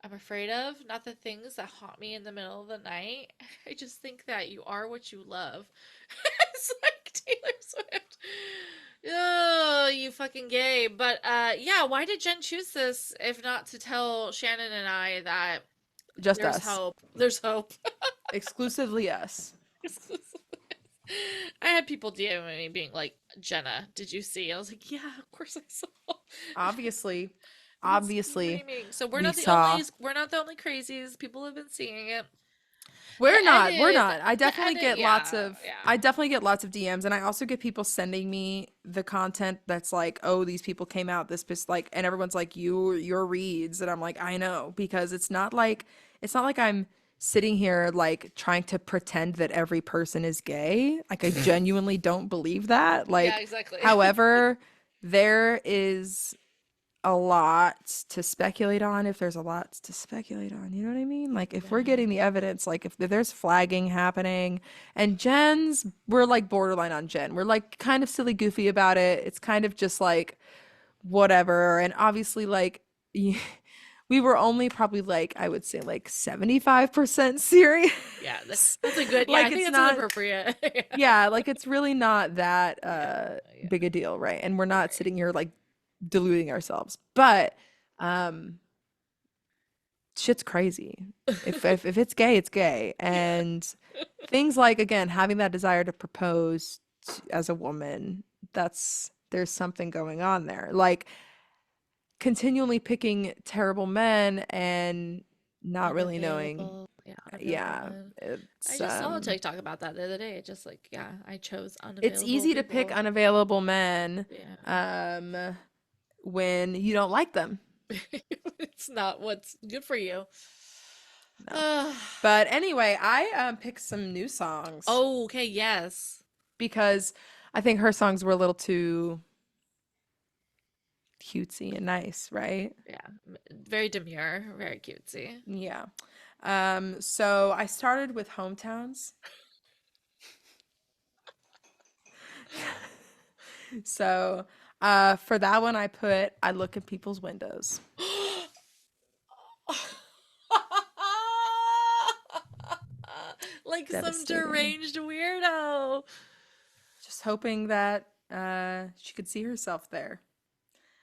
I'm afraid of, not the things that haunt me in the middle of the night. I just think that you are what you love. It's like Taylor Swift. Oh, you fucking gay. But yeah, why did Jen choose this if not to tell Shannon and I that just there's us. hope? There's hope. Exclusively us. I had people DMing me being like, Jenna, did you see? I was like, yeah, of course I saw. Obviously, I've been obviously screaming. So we saw. we're not the only crazies. People have been seeing it. We're not. We're Edit, not. I the definitely edit, get lots yeah, of yeah. I definitely get lots of DMs, and I also get people sending me the content that's like, "Oh, these people came out like," and everyone's like, your reads." And I'm like, "I know," because it's not like I'm sitting here like trying to pretend that every person is gay. Like I genuinely don't believe that. Yeah, Like, exactly. however, there is a lot to speculate on if there's a lot to speculate on, you know what I mean? Like if we're Yeah. getting the evidence, like if there's flagging happening, and we're like borderline on Jen, we're like kind of silly goofy about it, it's kind of just like whatever. And obviously like we were only probably like, I would say like 75% Yeah, serious. that's a good. Yeah, I Like think it's that's an not, appropriate. Yeah. yeah, like it's really not that Yeah. Yeah. big a deal, right? And we're not Right. sitting here like deluding ourselves. But um shit's crazy. If it's gay, it's gay. Yeah. And things like, again, having that desire to propose as a woman, there's something going on there. Like continually picking terrible men and not really knowing. Unavailable. Yeah, unavailable Yeah, men. I it's just saw a TikTok about that the other day. Just like, yeah, I chose it's unavailable easy to pick people. unavailable men Yeah. um when you don't like them. It's not what's good for you. No. But anyway, I picked some new songs Oh, okay, yes. because I think her songs were a little too cutesy and nice, right? Yeah. Very demure, very cutesy. Yeah. So I started with hometowns. So for that one, I put I look at people's windows, Like some devastating. deranged weirdo. Just hoping that she could see herself there.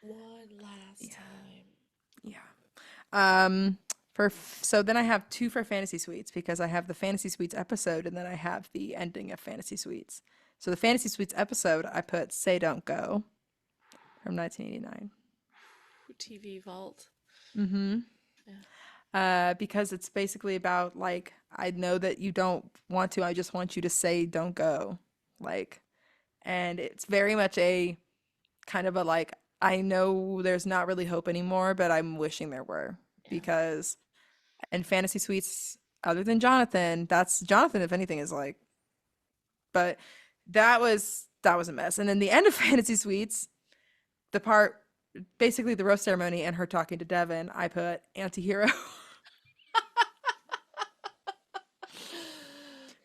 One last Yeah, time. yeah. So then I have two for Fantasy Suites because I have the Fantasy Suites episode and then I have the ending of Fantasy Suites. So the Fantasy Suites episode, I put "Say Don't Go" from 1989. TV Vault. Mm-hmm. Yeah. Because it's basically about like I know that you don't want to. I just want you to say don't go, like, and it's very much a kind of a like I know there's not really hope anymore, but I'm wishing there were Yeah. because in Fantasy Suites, other than Jonathan, that's Jonathan. If anything, is like, but that was a mess. And then the end of Fantasy Suites, the part basically the rose ceremony and her talking to Devin, I put anti-hero.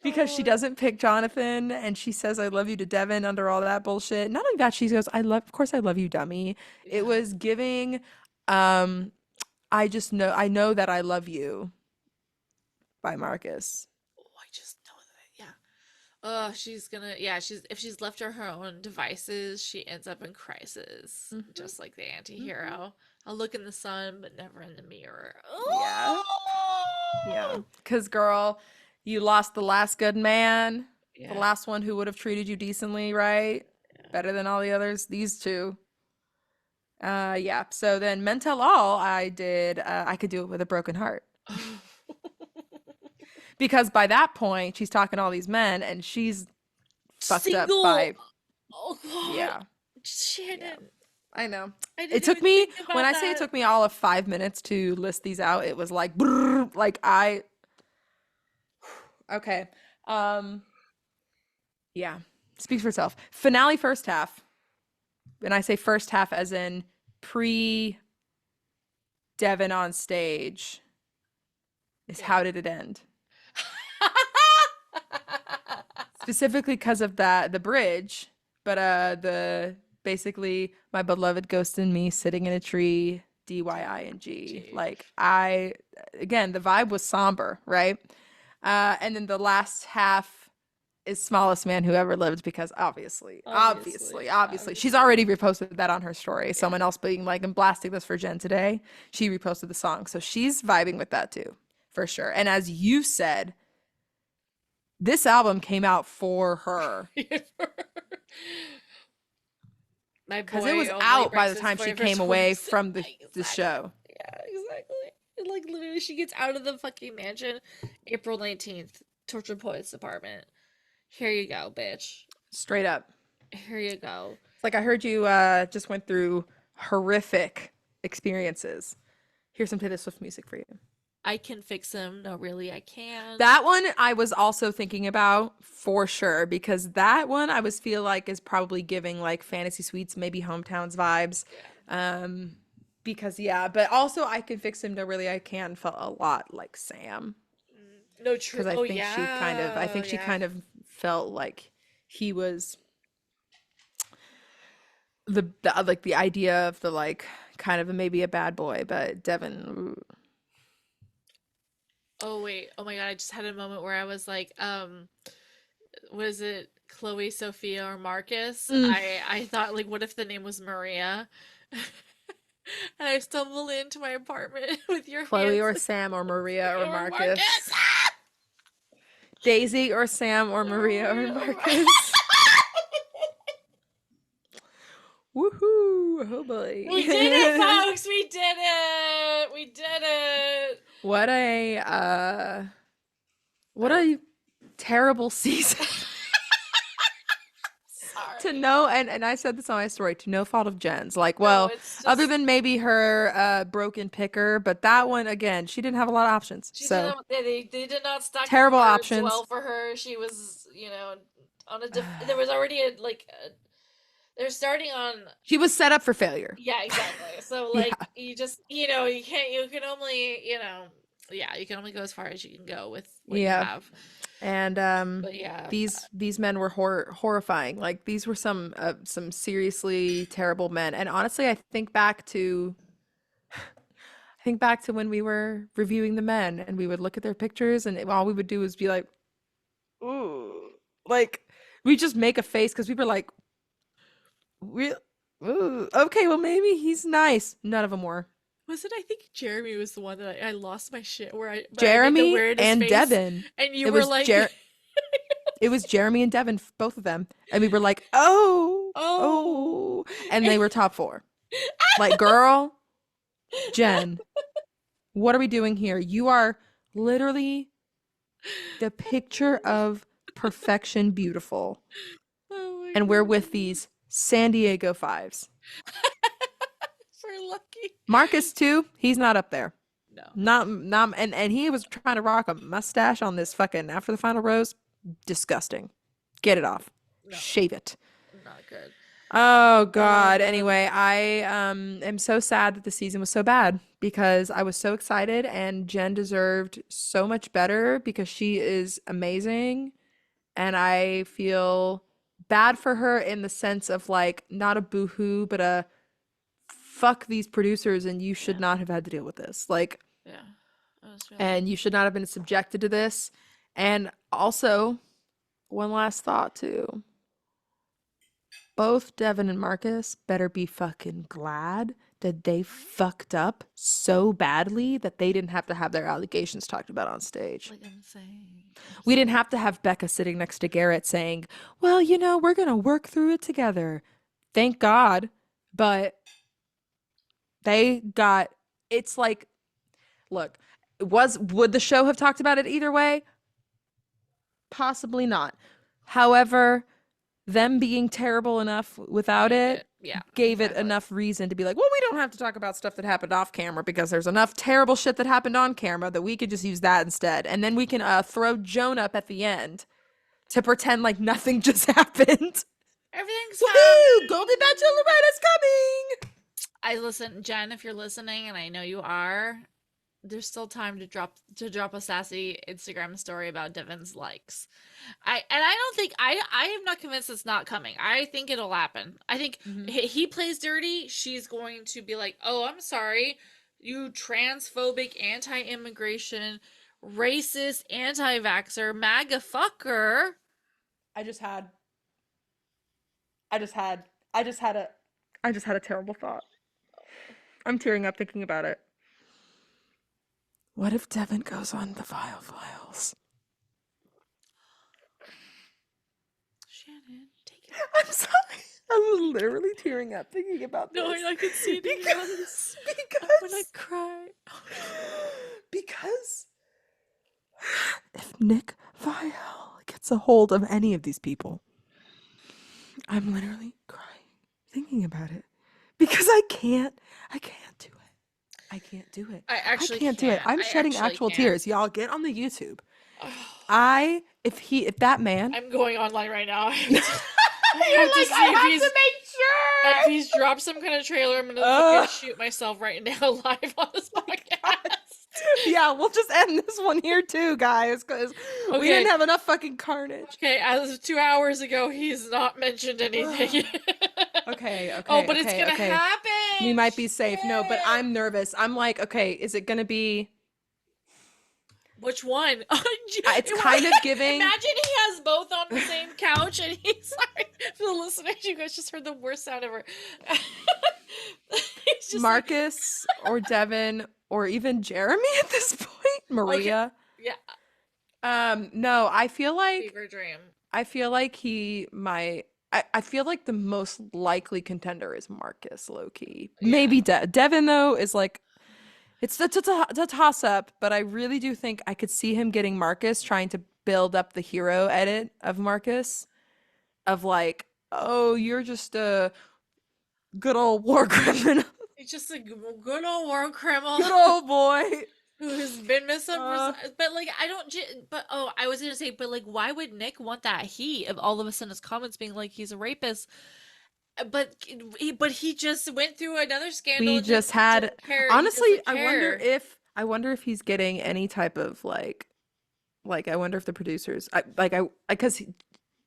Because she Oh, doesn't pick Jonathan and she says I love you to Devin under all that bullshit. Not only that, she goes, I love of course I love you, dummy. It yeah. was giving um I know that I love you by Marcus. Oh, I just know that. Yeah. Oh, she's gonna. Yeah, she's if she's left to her own devices, she ends up in crisis, Hmm. just like the Hmm. anti-hero. I'll look in the sun, but never in the mirror. Yeah. Yeah. Oh! Cause girl, you lost the last good man, the Yeah. last one who would have treated you decently, right? Better than all the others. These two. Yeah. So then Men Tell All, I did I Could Do It With a Broken Heart. Yeah. Because by that point, she's talking to all these men and she's fucked up Single. by, Oh God, yeah, yeah. Shannon. I know. I It didn't took even me, think when about I say it that. took me all of 5 minutes to list these out, it was like, brrr, like I, okay. Um, yeah. Speaks for itself. Finale first half. And I say first half as in pre Devon on stage is Yeah. how did it end? Specifically because of that the bridge, but the basically my beloved ghost and me sitting in a tree, DYING. Gee. Like I again, the vibe was somber, right? And then the last half is smallest man who ever lived because Obviously, obviously she's obviously. already reposted that on her story. Yeah. Someone else being like, I'm blasting this for Jen today. She reposted the song, so she's vibing with that too, for sure. And as you said, this album came out for her My because it boy was only out by breaks the his time she boy for came away 26. from the Exactly. show. Yeah, exactly. And, like literally she gets out of the fucking mansion April 19th, Tortured Poets apartment. Here you go, bitch. Straight up. Here you go. It's like I heard you just went through horrific experiences. Here's some Taylor Swift music for you. I can fix him. No, really, I can't. That one I was also thinking about for sure because that one I was feel like is probably giving like Fantasy Suites, maybe Hometowns vibes. Yeah. Um, because yeah, but also I Can Fix Him, No Really I Can felt a lot like Sam No, true. because I Oh, think I yeah. think she Yeah. kind of felt like he was the like the idea of the like kind of maybe a bad boy, but Devin, ooh. Oh, wait. Oh my God. I just had a moment where I was like, was it Chloe, Sophia, or Marcus? Mm. I thought like, what if the name was Maria? And I stumble into my apartment with your Chloe hands or Sam or Maria or or Marcus. Marcus. Daisy or Sam or Maria or Maria or Marcus. Woohoo! Oh We did it, boy. folks! We did it! We did it! What a what That was a terrible season. To sorry. no and I said this on my story, to no fault of Jen's. Like, No, well, it's other just than maybe her broken picker, but that one again, she didn't have a lot of options. she So didn't. They did not stack the terrible cards options. well for her. She was, on a there was already they're starting on. She was set up for failure. Yeah, exactly. So Yeah. like you just you can't you can only. yeah, you can only go as far as you can go with what you Yeah. have. And But yeah, these men were horrifying. Like these were some seriously terrible men. And honestly, I think back to when we were reviewing the men and we would look at their pictures and all we would do was be like, ooh, like we just make a face because we were like, we, ooh, okay, well maybe he's nice. None of them were. was it? I think Jeremy was the one that I lost my shit where I made the Jeremy weirdest and face, Devin. and you It were was like, it was Jeremy and Devin, both of them, and we were like, oh, "Oh." oh, and they were top four. Like, girl, Jen, what are we doing here? You are literally the picture of perfection, beautiful, Oh my and we're with god. these San Diego fives. For lucky. Marcus too. He's not up there. No. Not, and he was trying to rock a mustache on this fucking after the final rose. Disgusting. Get it off. No. Shave it. Not good. Oh God. Anyway, I am so sad that the season was so bad because I was so excited and Jen deserved so much better because she is amazing and I feel bad for her in the sense of like not a boohoo but a fuck these producers and you should Yeah. not have had to deal with this. Like Yeah. That was really and you should not have been subjected to this. And also, one last thought too. Both Devin and Marcus better be fucking glad that they fucked up so badly that they didn't have to have their allegations talked about on stage. like insane. We didn't have to have Becca sitting next to Garrett saying, well, you know, we're going to work through it together. Thank God. But they got, it's like, look, would the show have talked about it either way? Possibly not. However, them being terrible enough without it Yeah. gave it Exactly. enough reason to be like, well, we don't have to talk about stuff that happened off camera because there's enough terrible shit that happened on camera that we could just use that instead. And then we can throw Joan up at the end to pretend like nothing just happened. Everything's Woohoo! fine. Golden Bachelorette is coming! I listen, Jen, if you're listening, and I know you are, there's still time to drop a sassy Instagram story about Devin's likes. I don't think I am not convinced it's not coming. I think it'll happen. I think he plays dirty. She's going to be like, "Oh, I'm sorry, you transphobic, anti-immigration, racist, anti-vaxxer, MAGA fucker." I just had I just had I just had a I just had a terrible thought. I'm tearing up thinking about it. What if Devin goes on the files? Shannon, take it. I'm sorry. I'm literally tearing up thinking about this. No, I can see it in your eyes. Because I'm gonna cry. because if Nick Vial gets a hold of any of these people, I'm literally crying thinking about it because I can't do it. I can't do it. I actually can't do it. I'm I shedding actually actual can't. tears. Y'all get on the YouTube. If that man I'm going online right now. You're like, I have to make sure. If he's dropped some kind of trailer, I'm gonna fucking shoot myself right now live on this podcast. Yeah, we'll just end this one here too, guys, because we Okay. didn't have enough fucking carnage. Okay, as of 2 hours ago, he's not mentioned anything. Okay. Oh, but it's gonna happen. We might be safe. No, but Shit. I'm nervous. I'm like, okay, is it gonna be? Which one? It's kind of giving. Imagine he has both on the same couch, and he's like, for the listeners, you guys just heard the worst sound ever. He's just Marcus or Devin or even Jeremy at this point. Maria. Okay. Yeah. No, I feel like Fever dream. I feel like I feel like the most likely contender is Marcus, low key. Yeah. Maybe Devin though is like it's a toss up, but I really do think I could see him getting Marcus, trying to build up the hero edit of Marcus, of like, oh, you're just a good old war criminal, He's just a good old war criminal. good old boy. Who's been misrepresented, but like but I was gonna say, but like, why would Nick want that heat of all of a sudden his comments being like he's a rapist? But he just went through another scandal. We and just had didn't care. He honestly, doesn't I wonder care. I wonder if he's getting any type of I wonder if the producers because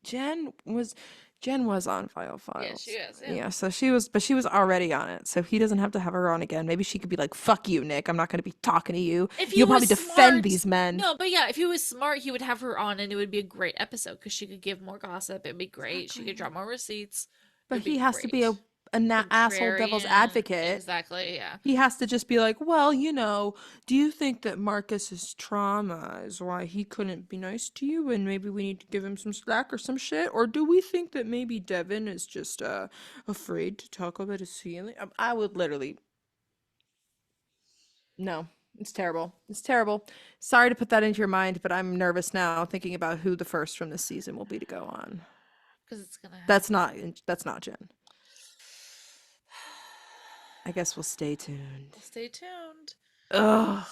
Jen was Jen was on File Yeah, she Files. is. Yeah. Yeah, so she was already on it. So he doesn't have to have her on again. Maybe she could be like, "Fuck you, Nick. I'm not going to be talking to you. If he You'll was probably defend smart, these men." no, but yeah, if he was smart, he would have her on, and it would be a great episode because she could give more gossip. It'd be great. She could Exactly. draw more receipts. It But would be he has to be great. a asshole devil's Contrarian, advocate. exactly. Yeah. He has to just be like, well, do you think that Marcus's trauma is why he couldn't be nice to you and maybe we need to give him some slack or some shit? Or do we think that maybe Devin is just afraid to talk about his feeling? I would literally, no, it's terrible. It's terrible. Sorry to put that into your mind, but I'm nervous now thinking about who the first from this season will be to go on. Because it's gonna That's happen. not, that's not Jen. I guess we'll stay tuned. Stay tuned. Oh,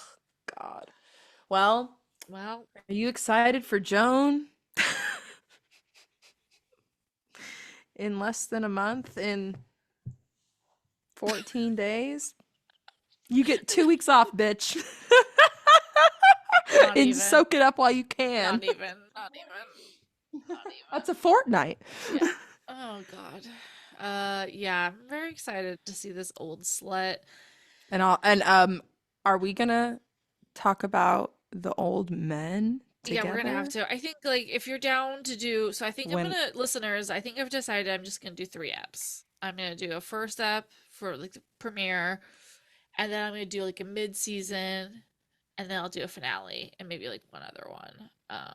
God. Well, Well, are you excited for Joan? In less than a month, in 14 days? You get 2 weeks off, bitch. not And even. soak it up while you can. Not even. Not even. Not even. That's a fortnight. Yeah. Oh God. Yeah, I'm very excited to see this old slut. Are we gonna talk about the old men Yeah, we're gonna have together? to. I think like if you're down to do so I think I'm When gonna listeners, I think I've decided I'm just gonna do 3 eps. I'm gonna do a first ep for like the premiere, and then I'm gonna do like a mid-season, and then I'll do a finale and maybe like one other one. yeah,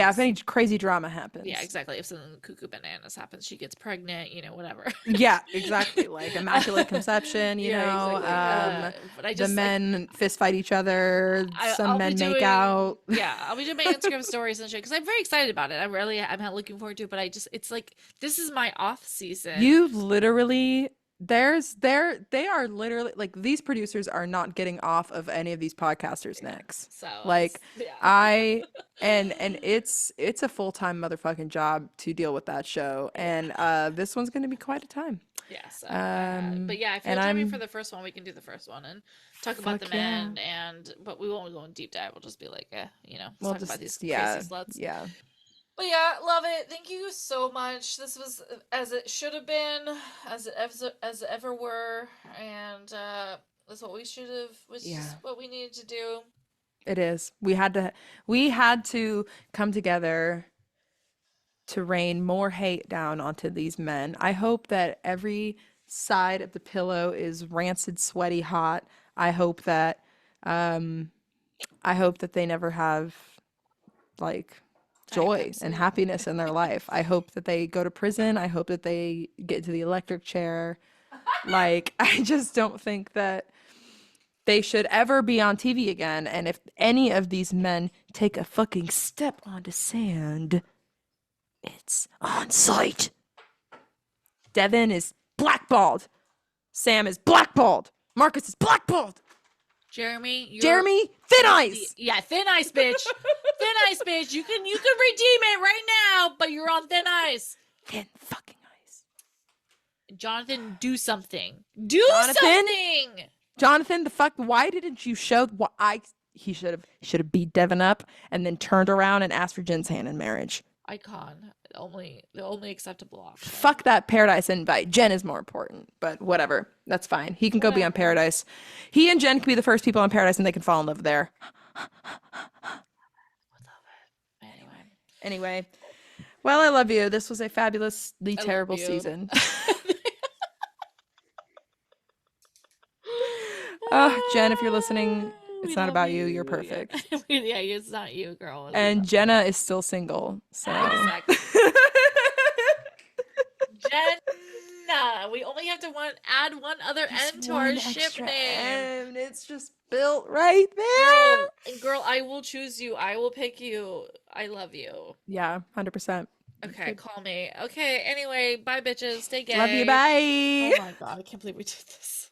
if Because any crazy drama yeah, happens. exactly. If something cuckoo bananas happens, she gets pregnant, whatever. Yeah, exactly. Like immaculate conception, Yeah, exactly. But I the just like men fist fight each other, some I'll be men make doing out. yeah, I'll be doing my Instagram stories and shit because I'm very excited about it. I'm not looking forward to it, but it's like this is my off season. You literally they are literally like these producers are not getting off of any of these podcasters' Yeah. necks. So it's Like yeah. I and it's a full-time motherfucking job to deal with that show. Yeah. And this one's gonna be quite a time. Yeah. So but yeah, if And you'll join me for I'm the first one, we can do the first one and talk about the fuck yeah. men but we won't go in deep dive. We'll just be like, let's We'll talk about these just crazy yeah, sluts. yeah. But yeah, love it. Thank you so much. This was as it should have been, as it ever were, and that's what we should have. Was Yeah. just what we needed to do. It is. We had to come together to rain more hate down onto these men. I hope that every side of the pillow is rancid, sweaty, hot. I hope that um I hope that they never have like Diet joy and Pepsi. happiness in their life. I hope that they go to prison. I hope that they get into the electric chair. Like I just don't think that they should ever be on TV again. And if any of these men take a fucking step onto sand, it's on sight. Devin is blackballed. Sam is blackballed. Marcus is blackballed. Jeremy, Jeremy, thin ice. Yeah, thin ice, bitch. Thin ice, bitch. You can redeem it right now, but you're on thin ice. Thin fucking ice. Jonathan, do something. Do Jonathan? something. Jonathan, the fuck, why didn't you show why he should have beat Devin up and then turned around and asked for Jen's hand in marriage. Icon. The only acceptable option. Fuck that Paradise invite. Jen is more important, but whatever. That's fine. He can go be on Paradise. Be and Jen can be the first people on Paradise and they can fall in love there. Anyway. Well, I love you. This was a fabulously terrible season. Jen, if you're listening, it's not about you. You're perfect. Yeah, it's not you, girl. And Jenna is still single. So exactly. Jenna. We only have to add one other N to our ship name. And it's just built right there. Girl, I will choose you. I will pick you. I love you. Yeah, 100%. Okay, call me. Okay, anyway, bye bitches. Stay gay. Love you, bye. Oh my god, I can't believe we did this.